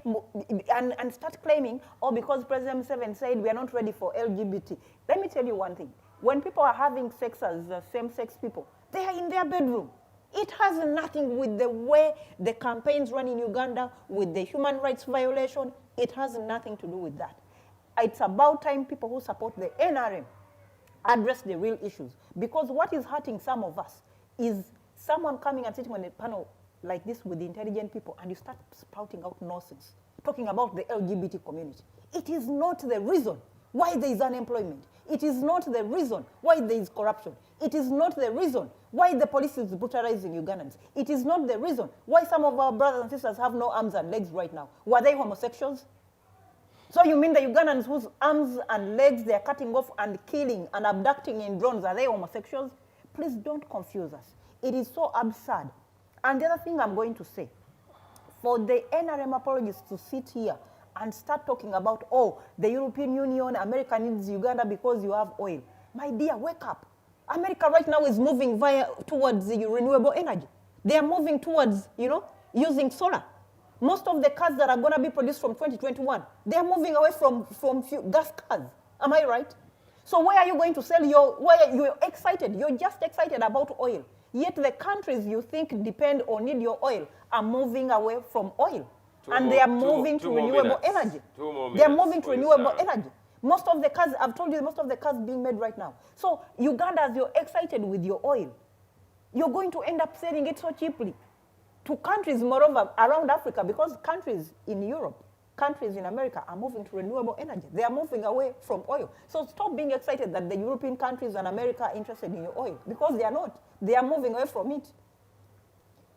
and start claiming, because President Museveni said we are not ready for LGBT. Let me tell you one thing. When people are having sex as same-sex people, they are in their bedroom. It has nothing with the way the campaigns run in Uganda, with the human rights violation. It has nothing to do with that. It's about time people who support the NRM address the real issues. Because what is hurting some of us is someone coming and sitting on a panel like this with the intelligent people, and you start spouting out nonsense, talking about the LGBT community. It is not the reason why there is unemployment. It is not the reason why there is corruption. It is not the reason why the police is brutalizing Ugandans. It is not the reason why some of our brothers and sisters have no arms and legs right now. Were they homosexuals? So you mean the Ugandans whose arms and legs they are cutting off and killing and abducting in drones, are they homosexuals? Please don't confuse us. It is so absurd. And the other thing I'm going to say, for the NRM apologists to sit here and start talking about, the European Union, America needs Uganda because you have oil. My dear, wake up. America right now is moving towards the renewable energy. They are moving towards, using solar. Most of the cars that are going to be produced from 2021, they are moving away from gas cars. Am I right? So where are you going to sell you're excited? You're just excited about oil. Yet the countries you think depend or need your oil are moving away from oil. They are moving to renewable energy. They are moving to renewable energy. Most of the cars, I've told you, most of the cars being made right now. So Ugandans, you're excited with your oil. You're going to end up selling it so cheaply to countries, moreover, around Africa, because countries in Europe, countries in America are moving to renewable energy. They are moving away from oil. So stop being excited that the European countries and America are interested in your oil, because they are not. They are moving away from it.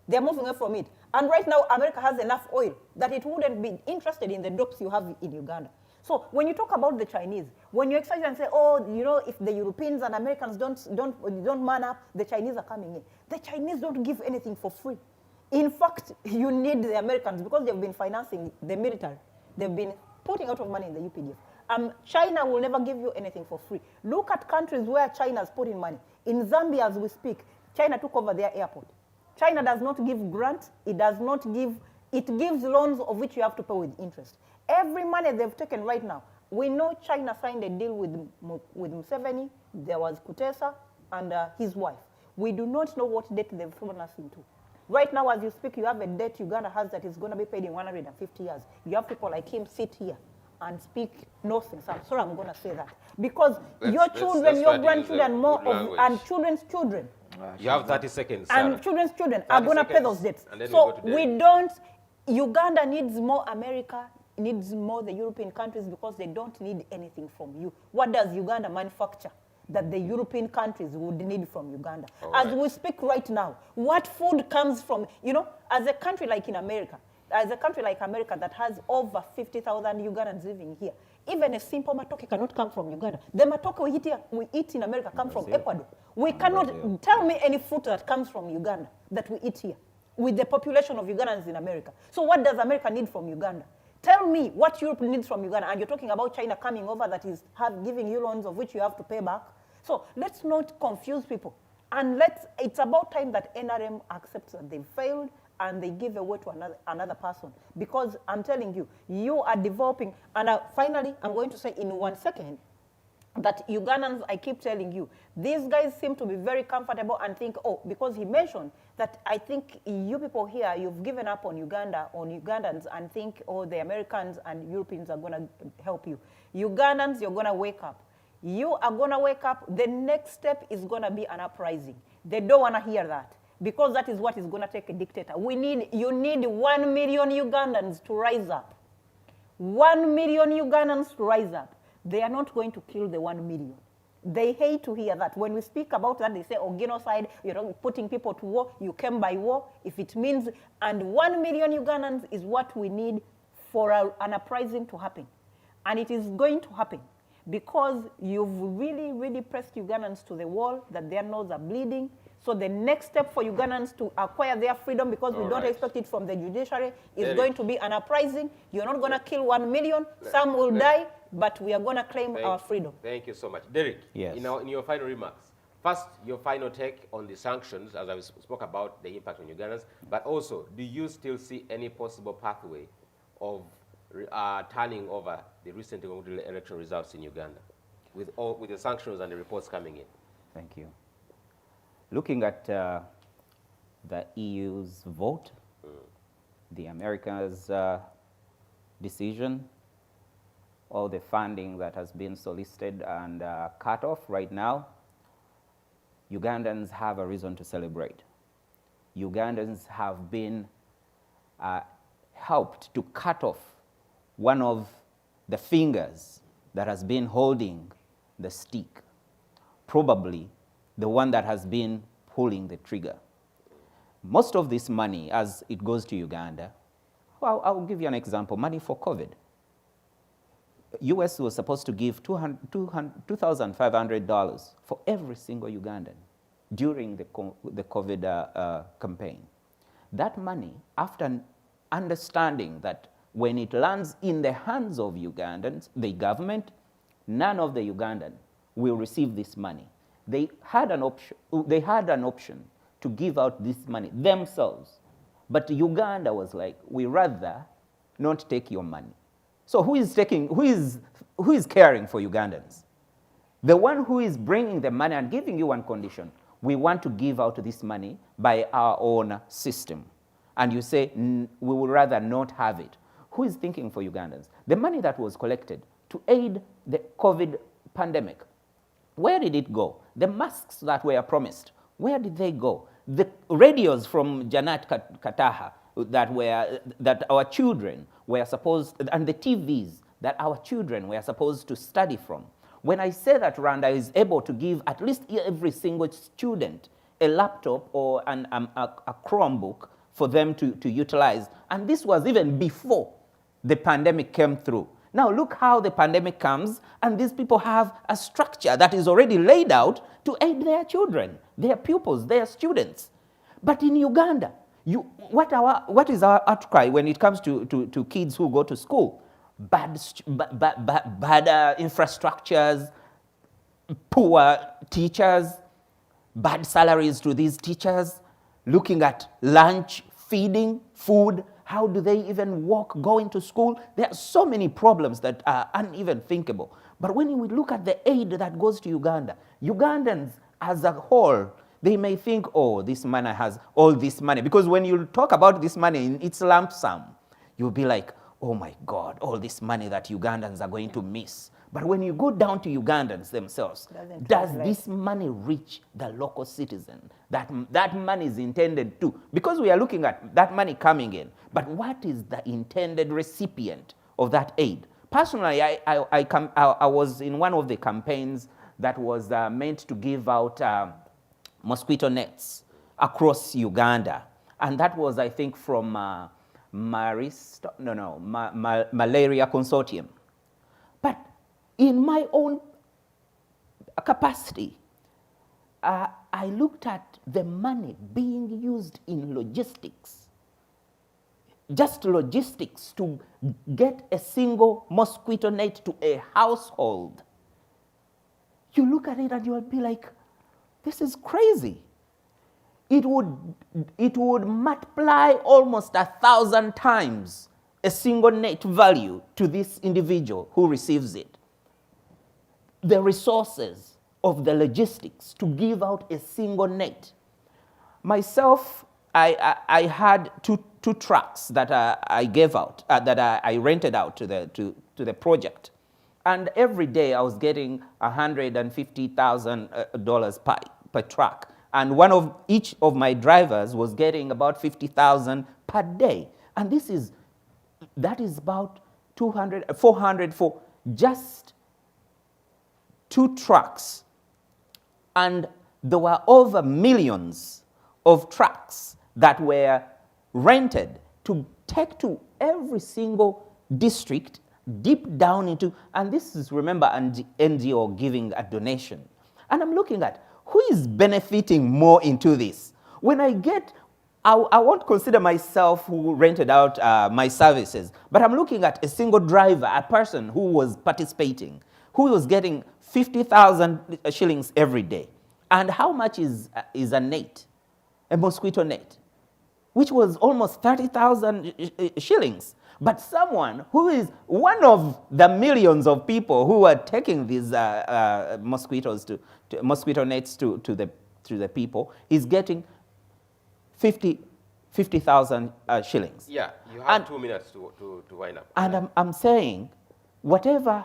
They are moving away from it. And right now, America has enough oil that it wouldn't be interested in the drops you have in Uganda. So when you talk about the Chinese, when you're excited and say, if the Europeans and Americans don't man up, the Chinese are coming in. The Chinese don't give anything for free. In fact, you need the Americans because they've been financing the military. They've been putting out of money in the UPDF. China will never give you anything for free. Look at countries where China's putting money. In Zambia, as we speak, China took over their airport. China does not give grants. It gives loans of which you have to pay with interest. Every money they've taken right now, we know China signed a deal with Museveni. There was Kutesa and his wife. We do not know what debt they've thrown us into. Right now, as you speak, you have a debt Uganda has that is going to be paid in 150 years. You have people like him sit here and speak nothing. So I'm sorry, I'm going to say that. Because your let's children, your try to use grandchildren, a more good of, language. and children's children, You have 30 seconds, and Sarah. children's children are 30 going to pay seconds, those debts. and then we So go to we Derek. don't, Uganda needs more America, needs more the European countries because they don't need anything from you. What does Uganda manufacture that the European countries would need from Uganda? As we speak right now, what food comes from, as a country like in America, as a country like America that has over 50,000 Ugandans living here, even a simple matoke cannot come from Uganda. The matoke we eat in America come from Ecuador. We cannot, tell me any fruit that comes from Uganda that we eat here with the population of Ugandans in America. So what does America need from Uganda? Tell me what Europe needs from Uganda. And you're talking about China coming over that is giving you loans of which you have to pay back. So let's not confuse people. And it's about time that NRM accepts that they failed and they give away to another person. Because I'm telling you, you are developing. And finally, I'm going to say in 1 second, that Ugandans, I keep telling you, these guys seem to be very comfortable and think, oh, because he mentioned that I think you people here, you've given up on Uganda, on Ugandans, and think, oh, the Americans and Europeans are going to help you. Ugandans, you're going to wake up. You are going to wake up. The next step is going to be an uprising. They don't want to hear that because that is what is going to take a dictator. You need 1 million Ugandans to rise up. 1 million Ugandans to rise up. They are not going to kill the 1 million. They hate to hear that. When we speak about that, they say, oh, genocide, putting people to war, you came by war. If it means, and 1 million Ugandans is what we need for an uprising to happen. And it is going to happen because you've really, really pressed Ugandans to the wall, that their noses are bleeding. So the next step for Ugandans to acquire their freedom, because we don't expect it from the judiciary, is going to be an uprising. You're not going to kill 1 million. Some will die, but we are going to claim our freedom. Thank you so much. Derek, Yes. in your final remarks, first, your final take on the sanctions, as I spoke about the impact on Ugandans, but also, do you still see any possible pathway of turning over the recent election results in Uganda with the sanctions and the reports coming in? Thank you. Looking at the EU's vote, the Americans' decision, all the funding that has been solicited and cut off right now, Ugandans have a reason to celebrate. Ugandans have been helped to cut off one of the fingers that has been holding the stick, probably the one that has been pulling the trigger. Most of this money, as it goes to Uganda, well, I'll give you an example, money for COVID. US was supposed to give $2,500 for every single Ugandan during the COVID campaign. That money, after understanding that when it lands in the hands of Ugandans, the government, none of the Ugandan will receive this money. They had an option to give out this money themselves. But Uganda was like, we rather not take your money. So who is caring for Ugandans? The one who is bringing the money and giving you one condition. We want to give out this money by our own system. And you say, we would rather not have it. Who is thinking for Ugandans? The money that was collected to aid the COVID pandemic, where did it go? The masks that were promised, where did they go? The radios from Janat Kataha that our children were supposed, and the TVs that our children were supposed to study from. When I say that Rwanda is able to give at least every single student a laptop or a Chromebook for them to utilize, and this was even before the pandemic came through. Now look how the pandemic comes, and these people have a structure that is already laid out to aid their children, their pupils, their students. But in Uganda, what is our outcry when it comes to kids who go to school? Bad infrastructures, poor teachers, bad salaries to these teachers, looking at lunch, feeding, food. How do they even walk, going to school? There are so many problems that are uneven thinkable. But when we look at the aid that goes to Uganda, Ugandans as a whole, they may think, oh, this man has all this money. Because when you talk about this money in its lump sum, you'll be like, oh my God, all this money that Ugandans are going to miss. But when you go down to Ugandans themselves, does this money reach the local citizen that money is intended to? Because we are looking at that money coming in, but what is the intended recipient of that aid? Personally, I was in one of the campaigns that was meant to give out mosquito nets across Uganda. And that was, I think, from Malaria Consortium. But in my own capacity, I looked at the money being used in logistics. Just logistics to get a single mosquito net to a household. You look at it and you'll be like, this is crazy. It would multiply almost 1,000 times a single net value to this individual who receives it. The resources of the logistics to give out a single net. Myself, I had two trucks that I gave out, that I rented out to the project. And every day I was getting $150,000 per truck. And each of my drivers was getting about $50,000 per day. And that is about 400 for just 2 trucks. And there were over millions of trucks that were rented to take to every single district, deep down into, and this is, remember, an NGO giving a donation. And I'm looking at, who is benefiting more into this? When I won't consider myself who rented out my services, but I'm looking at a single driver, a person who was participating, who was getting 50,000 shillings every day. And how much is a net, a mosquito net? Which was almost 30,000 shillings. But someone who is one of the millions of people who are taking these mosquito nets to the people is getting 50,000 shillings. Yeah, you have 2 minutes to wind up. And I'm saying, whatever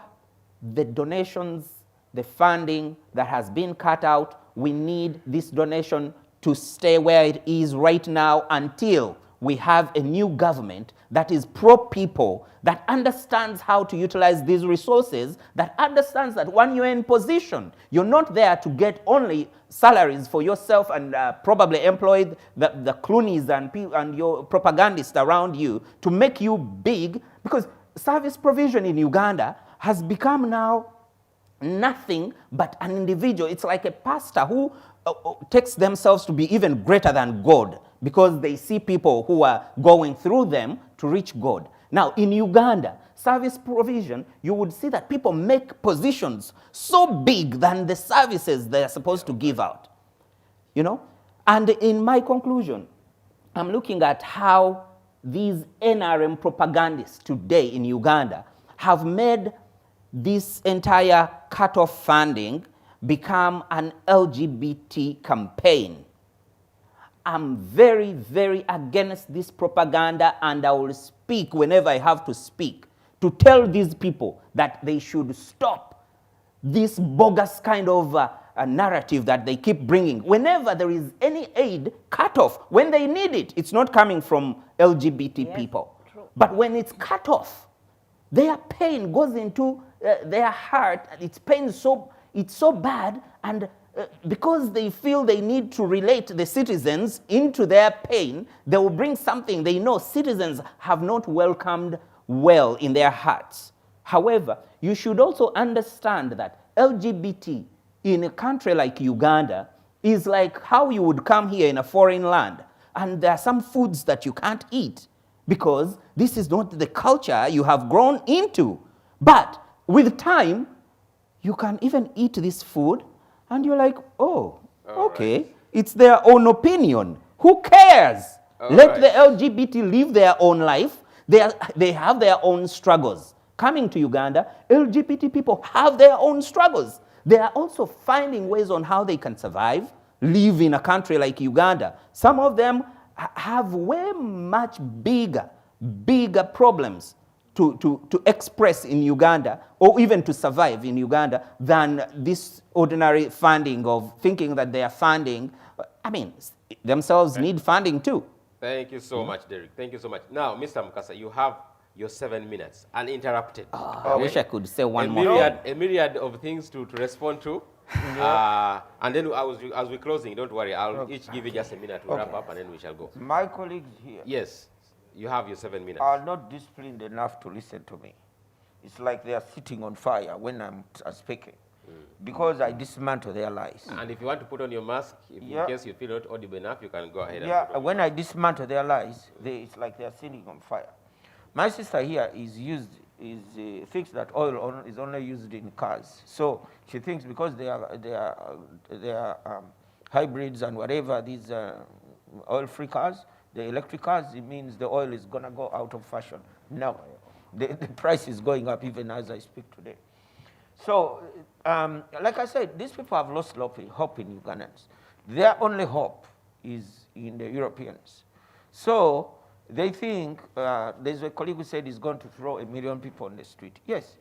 the donations, the funding that has been cut out, we need this donation to stay where it is right now until we have a new government that is pro-people, that understands how to utilize these resources, that understands that when you're in position, you're not there to get only salaries for yourself and probably employ the Clooney's and your propagandists around you to make you big, because service provision in Uganda has become now nothing but an individual. It's like a pastor who takes themselves to be even greater than God, because they see people who are going through them to reach God. Now, in Uganda, service provision, you would see that people make positions so big than the services they are supposed to give out. You know? And in my conclusion, I'm looking at how these NRM propagandists today in Uganda have made this entire cut-off funding become an LGBT campaign. I'm very, very against this propaganda, and I will speak whenever I have to speak to tell these people that they should stop this bogus kind of a narrative that they keep bringing. Whenever there is any aid cut off, when they need it, it's not coming from LGBT people. True. But when it's cut off, their pain goes into their heart, and it's so bad, and because they feel they need to relate the citizens into their pain, they will bring something they know citizens have not welcomed well in their hearts. However, you should also understand that LGBT in a country like Uganda is like how you would come here in a foreign land, and there are some foods that you can't eat because this is not the culture you have grown into. But with time, you can even eat this food, and you're like, oh, okay, right. It's their own opinion. Who cares? Let the LGBT live their own life. They have their own struggles. Coming to Uganda, LGBT people have their own struggles. They are also finding ways on how they can survive, live in a country like Uganda. Some of them have way much bigger problems to express in Uganda, or even to survive in Uganda, than this ordinary funding of thinking that they are funding. I mean, themselves need funding too. Thank you so much, Derek. Thank you so much. Now, Mr. Mukasa, you have your 7 minutes, uninterrupted. I wish I could say one more. A myriad of things to respond to. And then as we're closing, don't worry, I'll each give you just a minute to wrap up, and then we shall go. My colleagues here Yes, you have your 7 minutes. are not disciplined enough to listen to me. It's like they are sitting on fire when I'm speaking, because I dismantle their lies. And if you want to put on your mask, if in case you feel not audible enough, you can go ahead. Yeah, when I dismantle their lies, it's like they are sitting on fire. My sister here thinks that oil is only used in cars. So she thinks because they are hybrids and whatever, these oil-free cars, the electric cars, it means the oil is going to go out of fashion. No, the price is going up even as I speak today. So, like I said, these people have lost hope in Ugandans. Their only hope is in the Europeans. So they think, there's a colleague who said he's going to throw 1 million people on the street. Yes,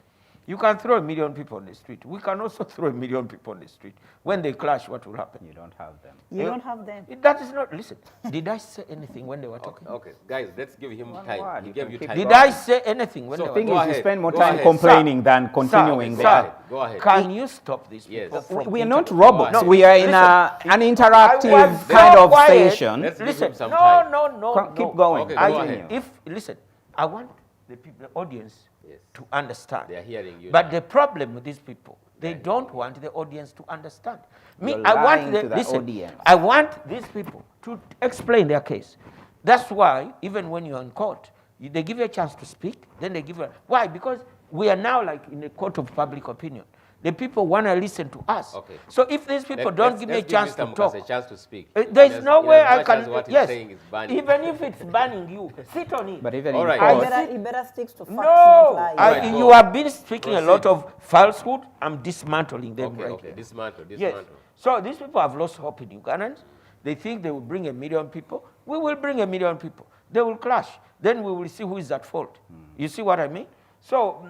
you can throw 1 million people on the street. We can also throw 1 million people on the street. When they clash, what will happen? You don't have them. You don't have them. That is not, listen, did I say anything when they were talking? Okay, guys, let's give him One time. word, He you gave can you keep time. Did I say anything when So, they The were thing Go is, ahead, you spend more go time ahead. complaining than continuing Go there. ahead, go ahead. Can you stop these Yes. people from We are not interrupting? robots. No, We are in an interactive I was so kind of quiet. session. Let's give Listen, him some no, time. no. Keep going. Okay, I go think ahead. listen, I want the audience Yes. to understand. They are hearing you. But the problem with these people, they don't want the audience to understand. You're I want lying to the audience. I want these people to explain their case. That's why even when you're in court, they give you a chance to speak. Then they give you why? Because we are now like in a court of public opinion. The people want to listen to us. Okay. So if these people don't give me a chance to talk, a chance to speak. there's no way I can. What he's Yes, saying is banning. even if it's banning you, sit on it. But even All in right. court, You better stick to facts, No, not lies. Right, you go. have been speaking a lot Proceed. of falsehood. I'm dismantling them Okay, right okay. here. Dismantle. Yes. So these people have lost hope in Ugandans. They think they will bring 1 million people. We will bring 1 million people. They will clash. Then we will see who is at fault. You see what I mean? So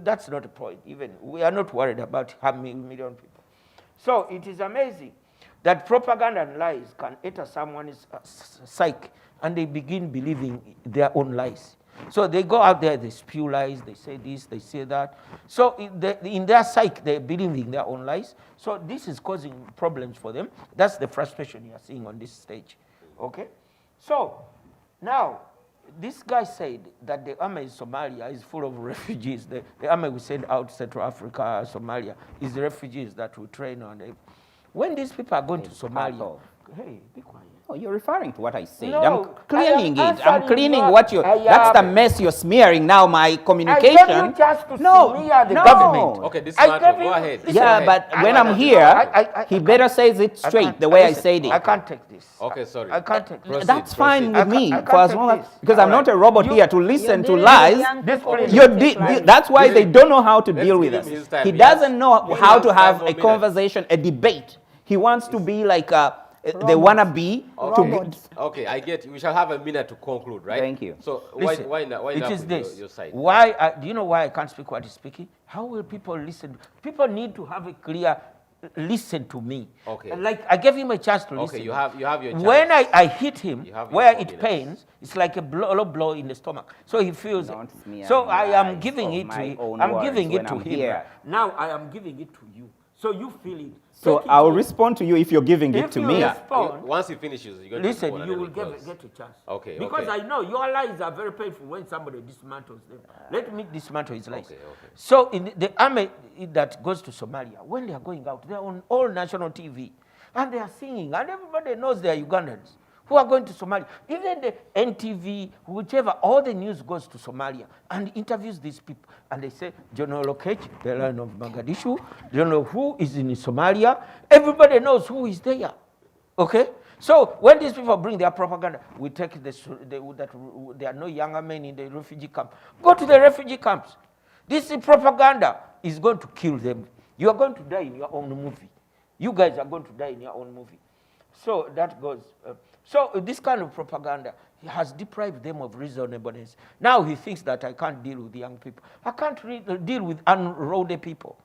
that's not the point. Even we are not worried about having 1 million people. So it is amazing that propaganda and lies can enter someone's psyche, and they begin believing their own lies. So they go out there, they spew lies, they say this, they say that. So in their psyche, they're believing their own lies. So this is causing problems for them. That's the frustration you are seeing on this stage. Okay? So now, this guy said that the army in Somalia is full of refugees. The army we send out to Central Africa, Somalia, is the refugees that we train on. When these people are going to Somalia, hey, be quiet. Oh, you're referring to what I said. No, I'm cleaning I am it. I'm answering cleaning your- what you. That's the mess you're smearing now. My communication. I gave you a chance to smear the government. Okay, I dismantle. gave Go you- ahead. listen, Yeah, Go but ahead. when I'm here, he better says it straight the way I said it. I can't take this. Okay, sorry. I can't take this. Proceed, That's fine proceed. with me I can't for as take long as this. because I'm not a robot You- here to listen to dealing with lies. young people This- who You're don't take lies. that's why they don't know how to Let's deal with give us. him his time. He He doesn't know has how to 5 have more a minutes. conversation, a debate. He wants to be like they wanna be to be, Robots. Okay, I get you. We shall have a minute to conclude, right? Thank you. So Listen, why not it is with this. your side? Why? Do you know why I can't speak what he's speaking? How will people listen? People need to have a clear listen to me. Okay. Like I gave him a chance to listen. Okay, you have your chance. When I hit him, You have your where 4 it minutes. pains, it's like a low blow in the stomach. So he feels Don't it. smear So the I am lies giving of it to my him. own I'm words giving when it to I'm him. here. Now I am giving it to you. So you feel it. so Take it I'll in. respond to you if you're giving it If to you me. Yeah. respond- Once he finishes, you're going to Listen, respond and you then will we get close. a chance. Okay, Because okay. I know your lies are very painful when somebody dismantles them. Let me dismantle his lies. Okay, okay. So in the army that goes to Somalia, when they are going out, they are on all national TV. And they are singing. And everybody knows they are Ugandans who are going to Somalia. Even the NTV, whichever, all the news goes to Somalia and interviews these people. And they say, General Lokech, the lion of Mogadishu, do you know who is in Somalia? Everybody knows who is there. Okay? So when these people bring their propaganda, we take that there are no younger men in the refugee camp. Go to the refugee camps. This propaganda is going to kill them. You are going to die in your own movie. You guys are going to die in your own movie. So that goes. So this kind of propaganda has deprived them of reasonableness. Now he thinks that I can't deal with young people. I can't deal with unruly people.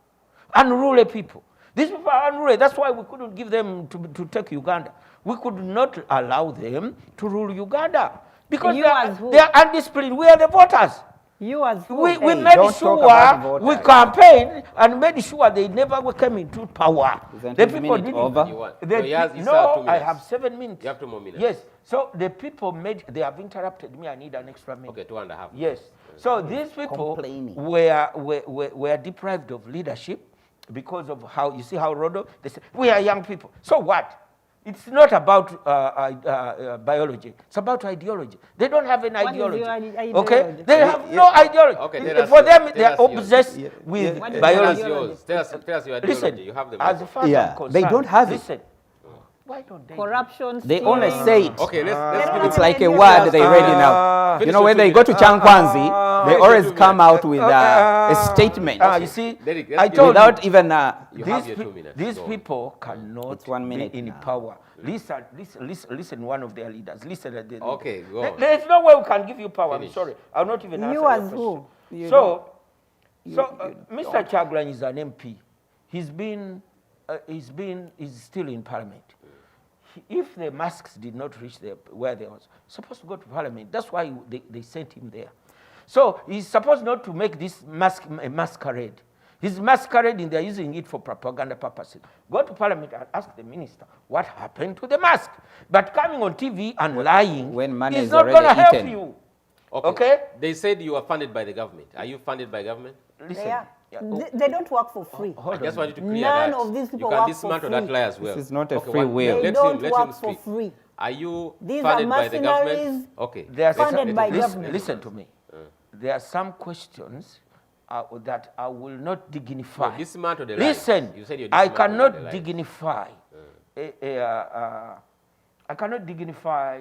Unruly people. These people are unruly. That's why we couldn't give them to take Uganda. We could not allow them to rule Uganda. Because they are undisciplined. We are the voters. You as who? We made sure we campaigned and made sure they never came into power. Isn't The his people minute didn't. over? No, I have 7 minutes. You have 2 more minutes. Yes. So the people they have interrupted me. I need an extra minute. Okay, 2.5. Yes. So these people Complaining. were deprived of leadership because of how, you see how Rodo, they say, we are young people. So what? It's not about biology. It's about ideology. They don't have an ideology. What is your ideology? Okay? They have no ideology. Okay, For them, they are obsessed with What is biology. ideology? Tell us your ideology. Listen, You have the as message. far as Yeah, I'm concerned, they don't have it. listen, why don't they? Corruption. They only stealing. say it. Okay, let's They give don't it. It's have like a any word ideology. they ready now. Finish You know, your when 2 they go to minutes. Changkwanzi, they Finish your always 2 come minutes. out with a statement You see, Derek, let's I give told it- you, without even You have your 2 minutes. these Go on. people cannot It's 1 minute be in now. power. Listen, one of their leaders. Listen at the Okay, go on. There's no way we can give you power. Finish. I'm sorry. I'll not even answer You your as question. who? So, Mr. Chagulanyi is an MP. He's still in Parliament. If the masks did not reach where they was supposed to go to Parliament, that's why they sent him there. So he's supposed not to make this a masquerade. He's masquerading, they're using it for propaganda purposes. Go to Parliament and ask the minister what happened to the mask. But coming on TV and lying when money is is not going to already help eaten. you. Okay. Okay? They said you are funded by the government. Are you funded by government? Listen. They are. Yeah, They don't work for free. I just want you to clear None that. of these people you can work for dismantle free. that lie as well. This is not a Okay, free will. They Let don't him, let work him for speak. free. Are you These are funded by the government? mercenaries. Okay. There are Funded by listen, government. listen to me. There are some questions that I will not dignify. No, dismantle the lie. Listen, You said you I dismantled the cannot lie. dignify. I cannot dignify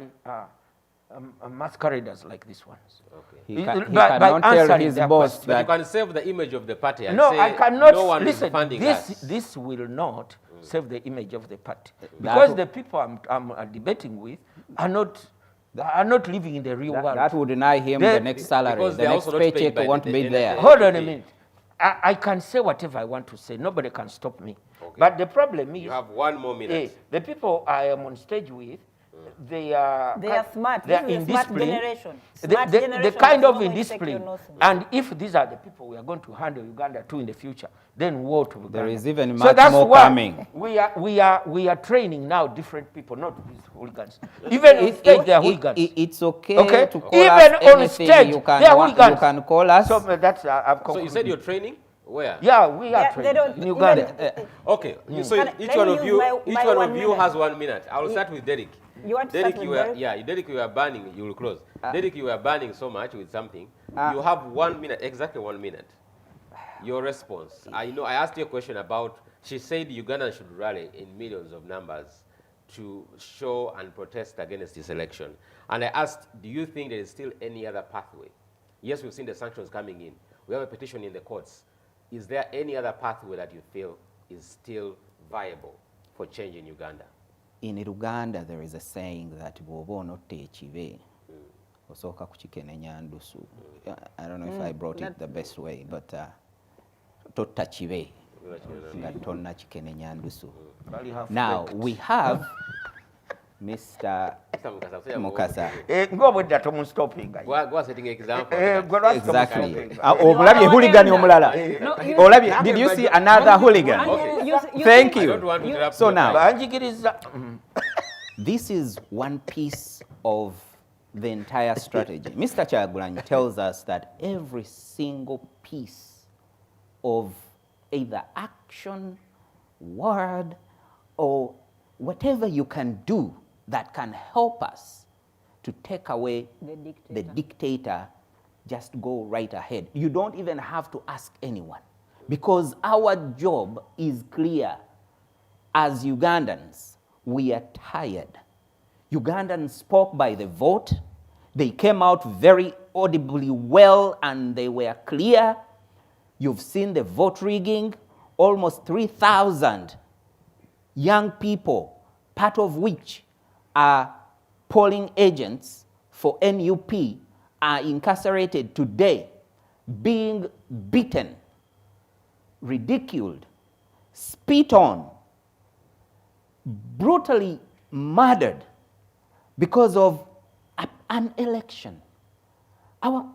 masqueraders like these ones. Okay. He, He- ca- he by cannot tell answering his their boss question. But you that can save the image of the party and No, say I cannot. no one Listen, is funding us. this will not save the image of the party because the people I'm debating with are not living in the real world. that would deny him They- the next salary. because The they're next also not paid paycheck by won't the be there. NFA. Hold on a minute. I can say whatever I want to say. Nobody can stop me. Okay. But the problem is, You have 1 more minute. the people I am on stage with, they are smart. They are This is a smart indisciplined. generation. The Smart generation kind is of not going to take indiscipline. your nonsense. And if these are the people we are going to handle Uganda to in the future, then woe to Uganda. There is even So much that's more why coming. We are training now different people, not these hooligans. Even on stage, they are hooligans. It's okay, Okay? to call Even us on anything stage, you can they are want, hooligans. you can call us. So that's I've So concluded. you said you're training? Where? Yeah, we are They training don't in even- Uganda. Okay. So Can I- each let one me of use you, my each one 1 of you minute. has 1 minute. I will start with Derek. You want to Derek, start you with were Derek? Derek, you were burning. You will close. Derek, you were burning so much with something. Ah. You have 1 minute, exactly 1 minute. Your response. I know. I asked you a question about. She said Uganda should rally in millions of numbers to show and protest against this election. And I asked, do you think there is still any other pathway? Yes, we've seen the sanctions coming in. We have a petition in the courts. Is there any other pathway that you feel is still viable for change in Uganda? In Uganda, there is a saying that bw'oba onotta ekibe osooka kukikenenya ndusu. I don't know if I brought it the best way, but totta kibe nga tonna kikenenya ndusu. Now we have Mr. Mukasa. Ng'obwedda tomunstoppinga. Go setting an example. Exactly. Olabye hooligan omulala. Olabye, did you see another hooligan? Okay. Thank I don't you. want to interrupt So your now- time. Banjigiriza. This is one piece of the entire strategy. Mr. Chagulanyi tells us that every single piece of either action, word, or whatever you can do that can help us to take away the dictator, just go right ahead. You don't even have to ask anyone, because our job is clear. As Ugandans, we are tired. Ugandans spoke by the vote. They came out very audibly well and they were clear. You've seen the vote rigging. Almost 3,000 young people part of which are polling agents for NUP, are incarcerated today, being beaten, ridiculed, spit on, brutally murdered because of an election. Our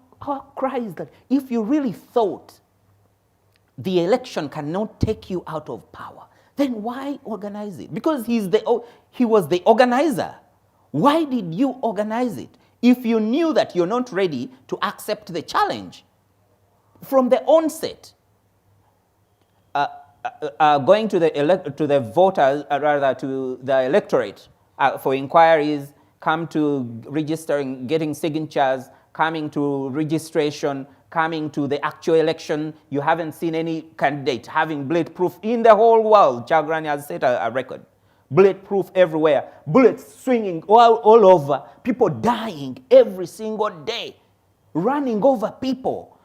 cry is that if you really thought the election cannot take you out of power, then why organize it? Because he was the organizer. Why did you organize it if you knew that you're not ready to accept the challenge? From the onset, going to the voters, rather to the electorate for inquiries, come to registering, getting signatures, coming to registration, coming to the actual election. You haven't seen any candidate having bulletproof in the whole world. Chagrani has set a record. Bulletproof everywhere, bullets swinging all over, people dying every single day, running over people.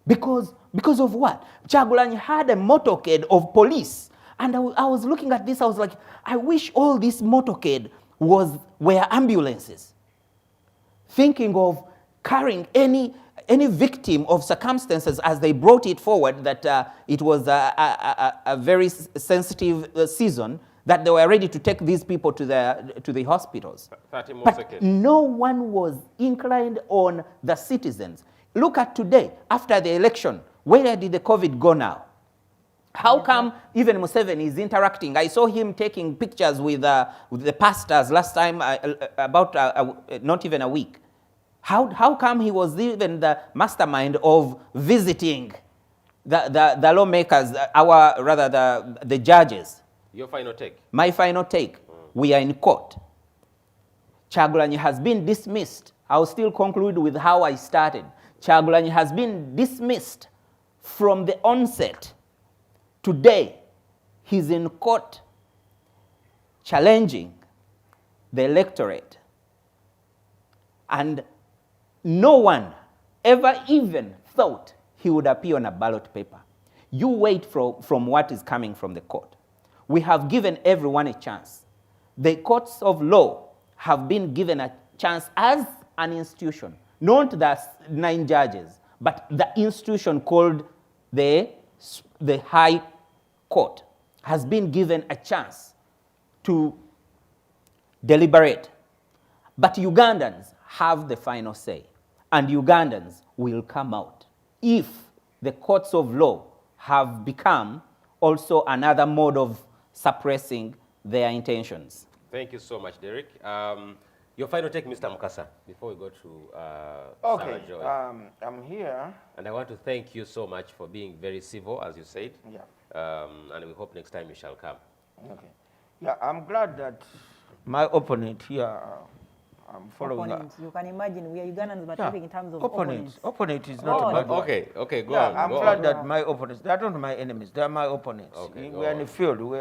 Because of what? Chagulanyi had a motorcade of police. And I was looking at this, I was like, I wish all this motorcade were ambulances. Thinking of carrying any victim of circumstances as they brought it forward, that it was a very sensitive season, that they were ready to take these people to the hospitals. 30 more but seconds. No one was inclined on the citizens. Look at today, after the election, where did the COVID go now? How come even Museveni is interacting? I saw him taking pictures with the pastors last time, about not even a week. How come he was even the mastermind of visiting the lawmakers, the judges? Your final take. My final take. We are in court. Chagulanyi has been dismissed. I'll still conclude with how I started. Chagulanyi has been dismissed from the onset. Today, he's in court challenging the electorate. And no one ever even thought he would appear on a ballot paper. You wait from what is coming from the court. We have given everyone a chance. The courts of law have been given a chance as an institution, not the 9 judges, but the institution called the High Court has been given a chance to deliberate. But Ugandans have the final say, and Ugandans will come out if the courts of law have become also another mode of suppressing their intentions. Thank you so much, Derek. Your final take, Mr. Mukasa, before we go to Okay, Sarah Joy. I'm here. And I want to thank you so much for being very civil, as you said. Yeah. And we hope next time you shall come. Okay. Yeah, I'm glad that my opponent here, I'm following up. Opponents. You can imagine we are Ugandans, but Yeah. talking in terms of Opponents. opponents. Opponent is not a bad word. Okay, go Yeah, on. I'm go glad on. that my opponents, they are not my enemies, they are my opponents. Okay, We are in the field, we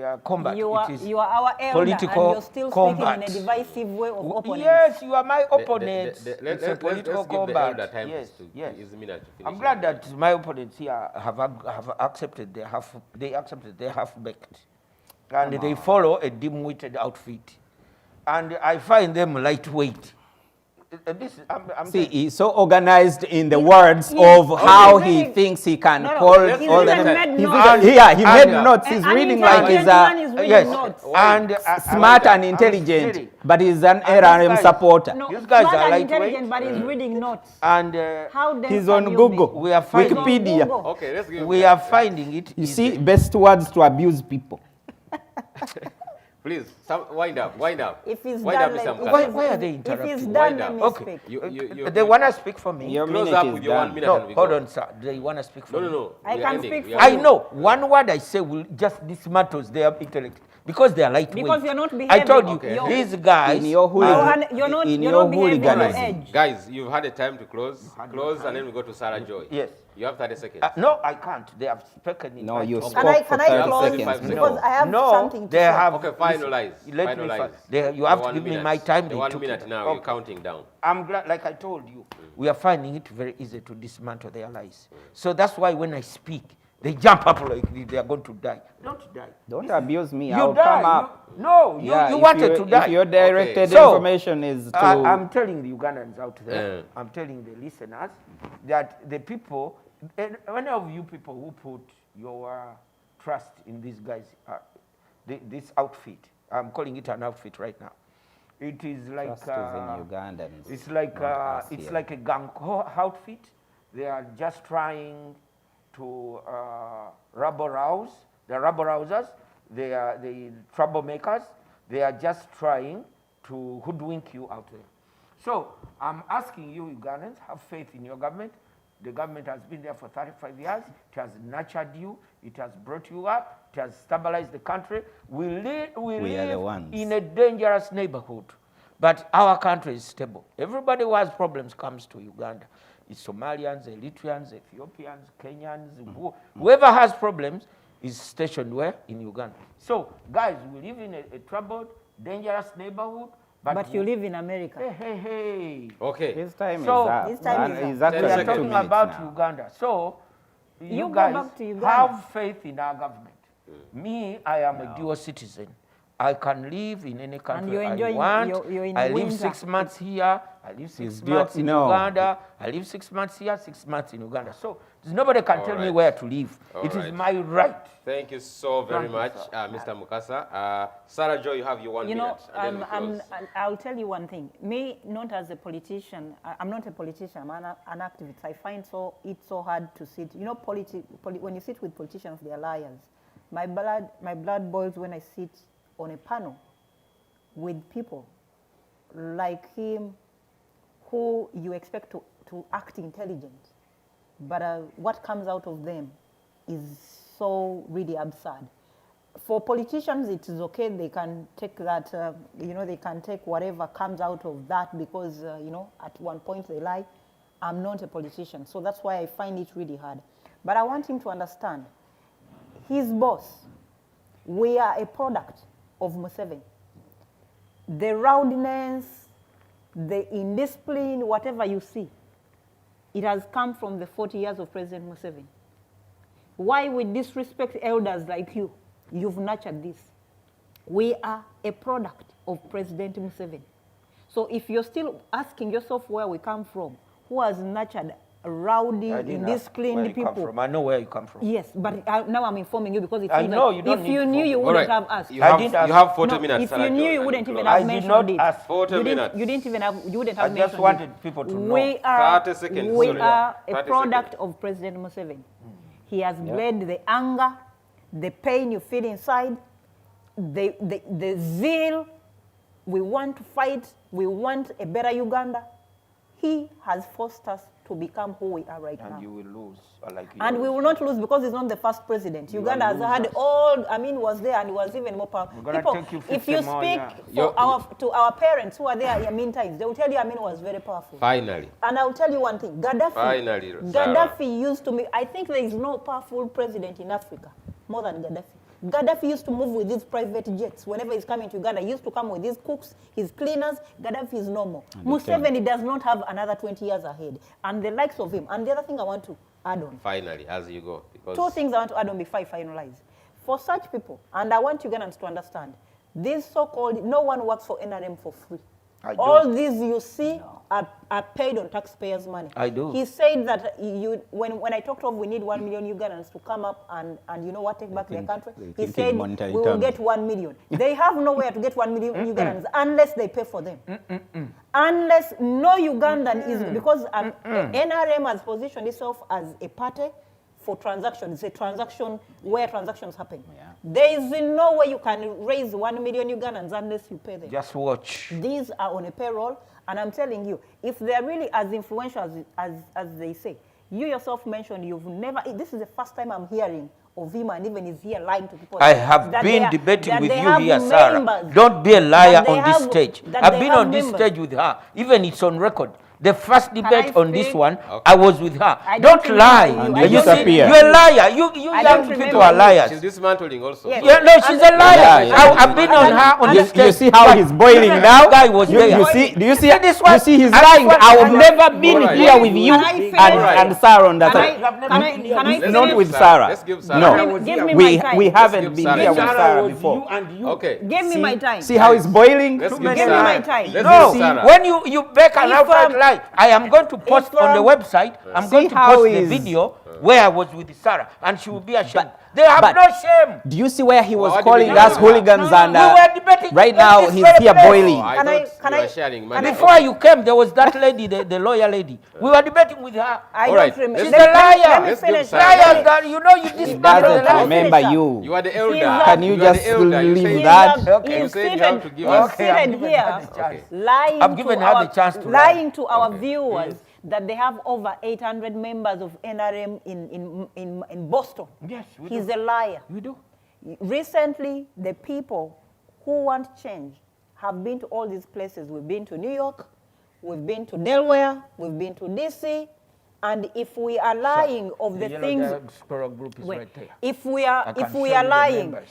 are combat. You are, It is you are our elder, political and you're still combat. speaking in a divisive way of opponents. Yes, you are my opponents. Let's It's a political give the elder combat. time Yes, to yes. use a minute to finish. I'm glad that my opponents here have accepted they accepted they have baked, and they follow a dim-witted outfit, and I find them lightweight. I'm See, saying- he's so organized in the words he- of he's how he reading- thinks he can No, no, call he's all the even made he's notes. he And- made and- notes. He's An reading like he's intelligent man is reading yes, notes. and smart and I'm intelligent, kidding. but he's an And ARM these guys- supporter. No, These guys smart are and lightweight. intelligent, but he's reading notes. And How dense He's can on you Google, be? we are finding Wikipedia. Google. Okay, let's give we are finding it. You easy. see, best words to abuse people. Please, wind up. If he's Wind done, up, like, Mr. if Why- he's- why are they If he's interrupting? done, Wind let up. me Okay. speak. They want to speak for me. Your Close minute up is with your done. 1 minute No, and we hold go. on, sir. They want to speak for me. No. I we can are ending. speak We for are I you. ending. know. One word I say will just dismantles their intellect because they are lightweight. Because you're not I told you, behaving. Okay. these guys. In your hooligan- You're not in you're your not behaving on your hooliganism. edge. Guys, you've had a time to close, and then we go to Sarah Joy. Yes. You have 30 seconds. No, I can't. They have spoken in No, my you talk. spoke Can I for You 30 have close? 35 seconds. seconds. Because I have No, something to they say. have. Okay, finalize. Let me Finalize. you have The to 1 give me minute. my time. The they 1 took minute it. now, you're Okay. counting down. I'm glad, like I told you, we are finding it very easy to dismantle their lies. So that's why when I speak, they jump up like they are going to die. Don't die. Don't abuse me. You I'll die. come up. You If wanted to die. If your directed Okay. So, information is to... I'm telling the Ugandans out there, I'm telling the listeners that the people, any of you people who put your trust in these guys, this outfit, I'm calling it an outfit right now. It is like Trust is in Ugandans. it's like not us it's here. like a gang outfit. They are just trying to rabble rouse. The rabble rousers. They are the troublemakers. They are just trying to hoodwink you out there. So I'm asking you, Ugandans, have faith in your government. The government has been there for 35 years. It has nurtured you. It has brought you up. It has stabilized the country. We live in a dangerous neighborhood, but our country is stable. Everybody who has problems comes to Uganda. It's Somalians, Eritreans, Ethiopians, Kenyans, whoever has problems is stationed where? In Uganda. So, guys, we live in a troubled, dangerous neighborhood. But you live in America. Hey. Okay. His time So, is up. his time is up. He's actually We are 2 talking minutes about now. Uganda. So, You you go guys back to Uganda. have faith in our government. Me, I am a dual citizen. I can live in any country you're I enjoying- want. you're in I live winter. 6 months here. I live 6 dual- months in no. Uganda. I live 6 months here, 6 months in Uganda. So nobody can tell me right. where to live. All It is right. my right. Thank you so very Thank you, much, sir. Mr. Mukasa. Sarah Jo, you have your 1 You minute. know, and then we close. I'll tell you one thing. Me, not as a politician, I'm not a politician, I'm an activist. I find it's so hard to sit. You know, when you sit with politicians, they are liars. My blood boils when I sit on a panel with people like him who you expect to act intelligent. But what comes out of them is so really absurd. For politicians, it is okay. They can take that, they can take whatever comes out of that because, at one point they lie. I'm not a politician, so that's why I find it really hard. But I want him to understand, his boss, we are a product of Museveni. The rowdiness, the indiscipline, whatever you see, it has come from the 40 years of President Museveni. Why we disrespect elders like you? You've nurtured this. We are a product of President Museveni. So if you're still asking yourself where we come from, who has nurtured rowdy, indisciplined people? I know where you come from. Yes, but now I'm informing you because I know you don't if need you to knew, you All wouldn't right. have asked. You I have, didn't you ask. have 40 No, minutes, if Sarah you knew, Jo, you and wouldn't we even close. have I did mentioned not it. ask. 40 minutes. You wouldn't I have just mentioned wanted it. people to know. We are 30 seconds. We Sorry. are a 30 product seconds. of President Museveni. He has bled the anger, the pain you feel inside, the zeal. We want to fight. We want a better Uganda. He has forced us to become who we are right now. And you will lose. And we will not lose because he's not the first president. Uganda has had was there and was even more powerful. We're gonna take you If you 50 more speak years. to our parents who are there in mean times, they will tell you Amin was very powerful. Finally. And I'll tell you one thing, Finally, Sarah. Gaddafi used to make, I think there is no powerful president in Africa more than Gaddafi. Gaddafi used to move with his private jets. Whenever he's coming to Uganda, he used to come with his cooks, his cleaners. Gaddafi is normal. Museveni does not have another 20 years ahead. And the likes of him. And the other thing I want to add on. Finally, as you go. Because 2 things I want to add on before I finalize. For such people, and I want Ugandans to understand, this so-called, no one works for NRM for free. All these you see are paid on taxpayers' money. I do. He said that when I talked of we need 1 million Ugandans to come up and you know what, take back their country, he said we will get 1 million. They have nowhere to get 1 million Ugandans unless they pay for them. Unless no Ugandan is, because NRM has positioned itself as a party for transactions. It's a transaction where transactions happen. Yeah. There is no way you can raise 1 million Ugandans unless you pay them. Just watch. These are on a payroll, and I'm telling you, if they're really as influential as they say, you yourself mentioned you've never, this is the first time I'm hearing of him, and even he's here lying to people. I have been debating with you here, Sarah. members, Don't be a liar that they on this have- stage. that I've they been have on this members. stage with her. Even it's on record. The first debate on this speak? one, Okay. I was with her. I Don't don't lie. remember you. You see, Disappear. you're a liar. You I young don't people remember are you. liars. She's dismantling also. Yes. Yeah, no, she's a liar. Yeah, yeah. I've been on her on the You stage. see how he's boiling now? Guy was You there. see? Do you see? this one? You see he's And lying. this one- I have and- never been Alright. here with you Can I finish? and Saron. That's Can all. I- can I Not finish? with Sarah. Let's give Sarah. No, Give me we my time. we haven't give been Sarah here a with chance. Sarah before. Okay. Give me my time. See how he's boiling? Let's give Give me Sarah. my time. Let's No, give Sarah. when you make an If, outright lie, I am going to post on the from- website. I'm going to how post the is- video where I was with Sarah, and she will be ashamed. They have but- no shame. Do you see where he was What calling did we us do? hooligans No, and we were debating right in now this he's very here place. boiling. I Can I- thought can you I- were sharing can money. I- Before you came, there was that lady, the lawyer lady. We were debating with her. I All don't right, remember. let's She's a liar. Let me Let's give finish. Sarah. Liars that you know you He dismantle doesn't the lies. remember Finish you. You are the elder. Can you are just the elder. You leave said- that? Okay. You He's said you have to seated, give he's us. Okay, I'm seated giving here, her the chance. lying I'm giving to her our, the chance to lie. lying to our viewers that they have over 800 members of NRM in Boston. Yes, we He's do. a liar. We do. Recently, the people who want change have been to all these places. We've been to New York, we've been to Delaware, we've been to DC, and if we are lying of the yellow things, diaspora group is wait, right there. if we I are can show we you are the lying, members.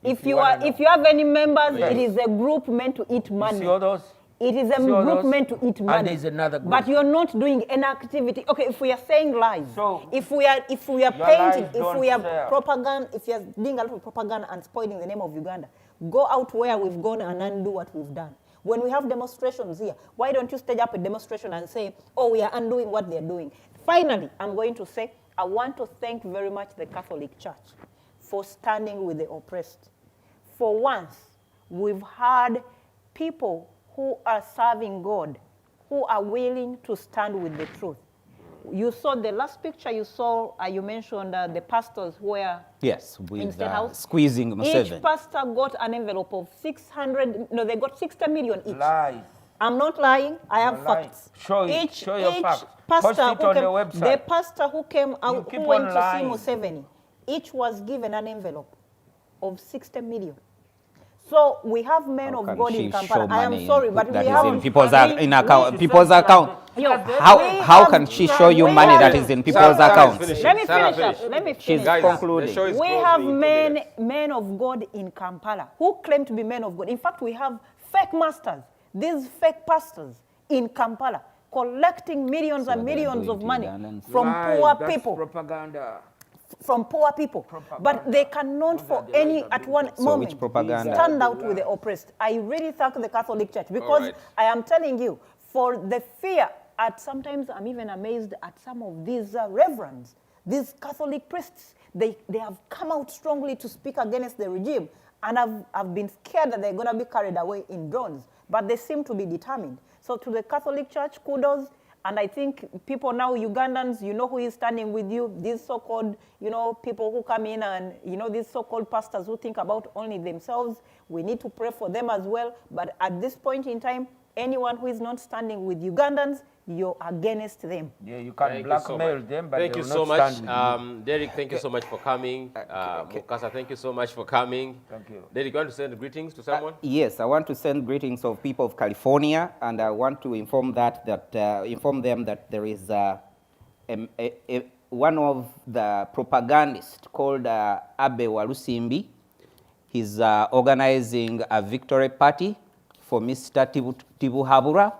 if you you wanna are know. if you have any members, Yes. it is a group meant to eat You money. see all those? It is a See all group those? meant to eat And money. there's another group. But you're not doing any activity. Okay, if we are saying lies, So, if we are your painting, lies if don't we are sell. propaganda, if you're doing a lot of propaganda and spoiling the name of Uganda, go out where we've gone and undo what we've done. When we have demonstrations here, why don't you stage up a demonstration and say, oh, we are undoing what they're doing? Finally, I'm going to say, I want to thank very much the Catholic Church for standing with the oppressed. For once, we've had people who are serving God, who are willing to stand with the truth. You saw the last picture you saw, you mentioned the pastors were Yes, in with State House. squeezing Each Museveni. pastor got an envelope of 600, no, they got 60 million each. Lies. I'm not lying, I have You're lying. facts. Show it. Show your facts. Pastor Post it who on came, the website. the pastor who came out, keep who went on to lying. see Museveni, each was given an envelope of 60 million. So we have men How of can God she in Kampala. show I am money sorry, but that we is have in people's we- in account, we- people's account. Yo, How we how have- can she show you we money that have- is in people's Sarah is accounts? finishing. Let me Sarah, finish up. finish. Let me She's finish. Guys, concluding. the show is We closing have in 2 men, minutes. men of God in Kampala who claim to be men of God. In fact, we have fake masters, these fake pastors in Kampala, collecting millions and they're millions doing of to money Ugandans. from Lies, poor that's people. propaganda. From poor people, but they cannot for any at one moment which propaganda? stand out with the oppressed. I really thank the Catholic Church because right. I am telling you, for the fear at sometimes I'm even amazed at some of these reverends, these Catholic priests. They have come out strongly to speak against the regime, and I've been scared that they're going to be carried away in drones, but they seem to be determined. So to the Catholic Church, kudos. And I think people now, Ugandans, you know who is standing with you, these so-called, people who come in and, these so-called pastors who think about only themselves. We need to pray for them as well. But at this point in time, anyone who is not standing with Ugandans, you're against them. Yeah, you can Thank you so blackmail much. them, but Thank they you will so not much. stand with you. Derek, thank you so much for coming. Mukasa, thank you so much for coming. Thank you. Derek, you want to send greetings to someone? Yes, I want to send greetings of people of California, and I want to inform inform them that there is one of the propagandists called Abe Walusimbi. He's organizing a victory party for Mr. Tibuhabura,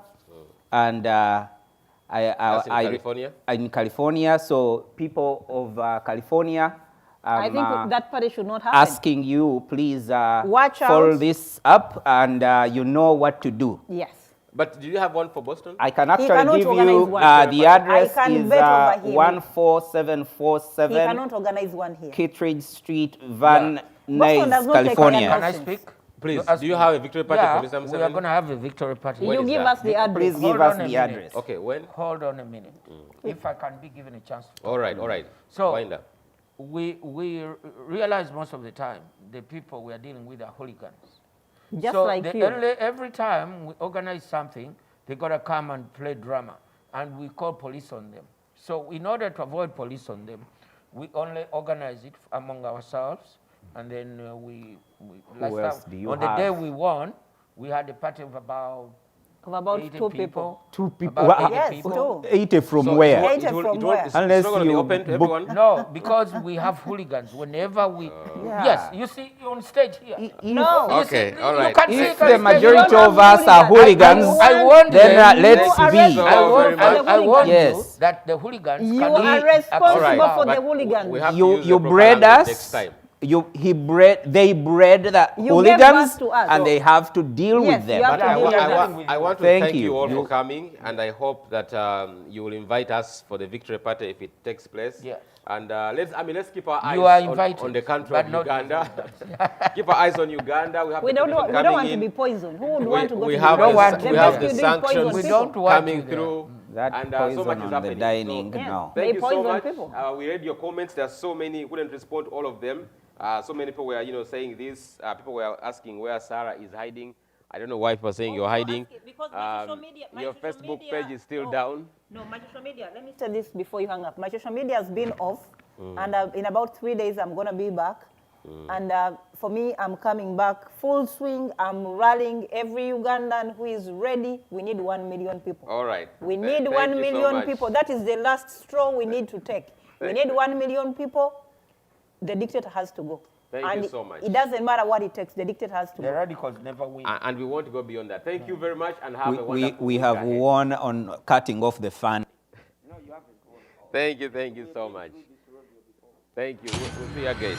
and That's in California? In California, so people of California. I think that party should not happen. Asking you, please Watch follow out. this up, and you know what to do. Yes. But do you have one for Boston? I can cannot actually give organize you one. the address I can is bet over him. He 14747 cannot organize one here. Kittredge Street, Van Boston Nuys, does not take California. Can I Nonsense. speak? Please, ask do you me. have a victory party Yeah, for Mr. we are Museveni? going to have a victory party. When You is give that? us the address. Please give Hold us on a the minute. address. Okay, when? Hold on a minute. If I can be given a chance. All right, all right. So, Wind up. we realize most of the time the people we are dealing with are hooligans. Just so like you. Every time we organize something, they got to come and play drama, and we call police on them. So in order to avoid police on them, we only organize it among ourselves, and then we last else time, do you on the have? day we won, we had a party of about Of about 80 two people. 2 people. About Wha- 80 Yes, people. 80 from So where? it won't- Eight it won't- from it won't- where? it's Unless not going to be you open to book- everyone. No, because we have hooligans. Whenever we, Yeah. yes, you see on stage here. No. You Okay, see, all you right. can see If on the stage. majority You of don't us have are hooligans. hooligans, I want then them- let's You are be. responsible I want Yes. you that the hooligans You can are be responsible All right, for but the hooligans. we have to You use you the proper bred language us. next time. They bred the You gave birth hooligans, to us. and they have to deal Yes, with them. you have But to I, deal wa- with I, them. wa- I want to Thank thank you you. all for You- coming, and I hope that you will invite us for the victory party if it takes place. Yes. And let's keep our eyes You are on invited, the country but of not Uganda. Keep our eyes on Uganda. We have We the don't, petition we don't coming want to in. be poisoned. Who would want to go we to have don't the, want we to have be. the Rescue doing poison sanctions We people. don't want coming you there. through. That And so poison much is on the happening. dining, So, no. They thank you so poison much. people. We read your comments. There are so many. We couldn't respond to all of them. So many people were, saying this. People were asking where Sarah is hiding. I don't know why people are saying you're hiding. Because my social media, Your Facebook page is still down. No, my social media. Let me say this before you hang up. My social media has been off, and in about 3 days I'm gonna be back. And for me, I'm coming back full swing. I'm rallying every Ugandan who is ready. We need 1 million people. All right. We Th- need thank 1 you so million much. people. That is the last straw we need to take. We Thank need you. 1 million people. The dictator has to go. Thank you and so much. It doesn't matter what it takes. The dictator has to The go. radicals never win. And we want to go beyond that. Thank you very much, and have a We wonderful we week have ahead. won on cutting off the fan. Thank you so much. Thank you. We'll see you again.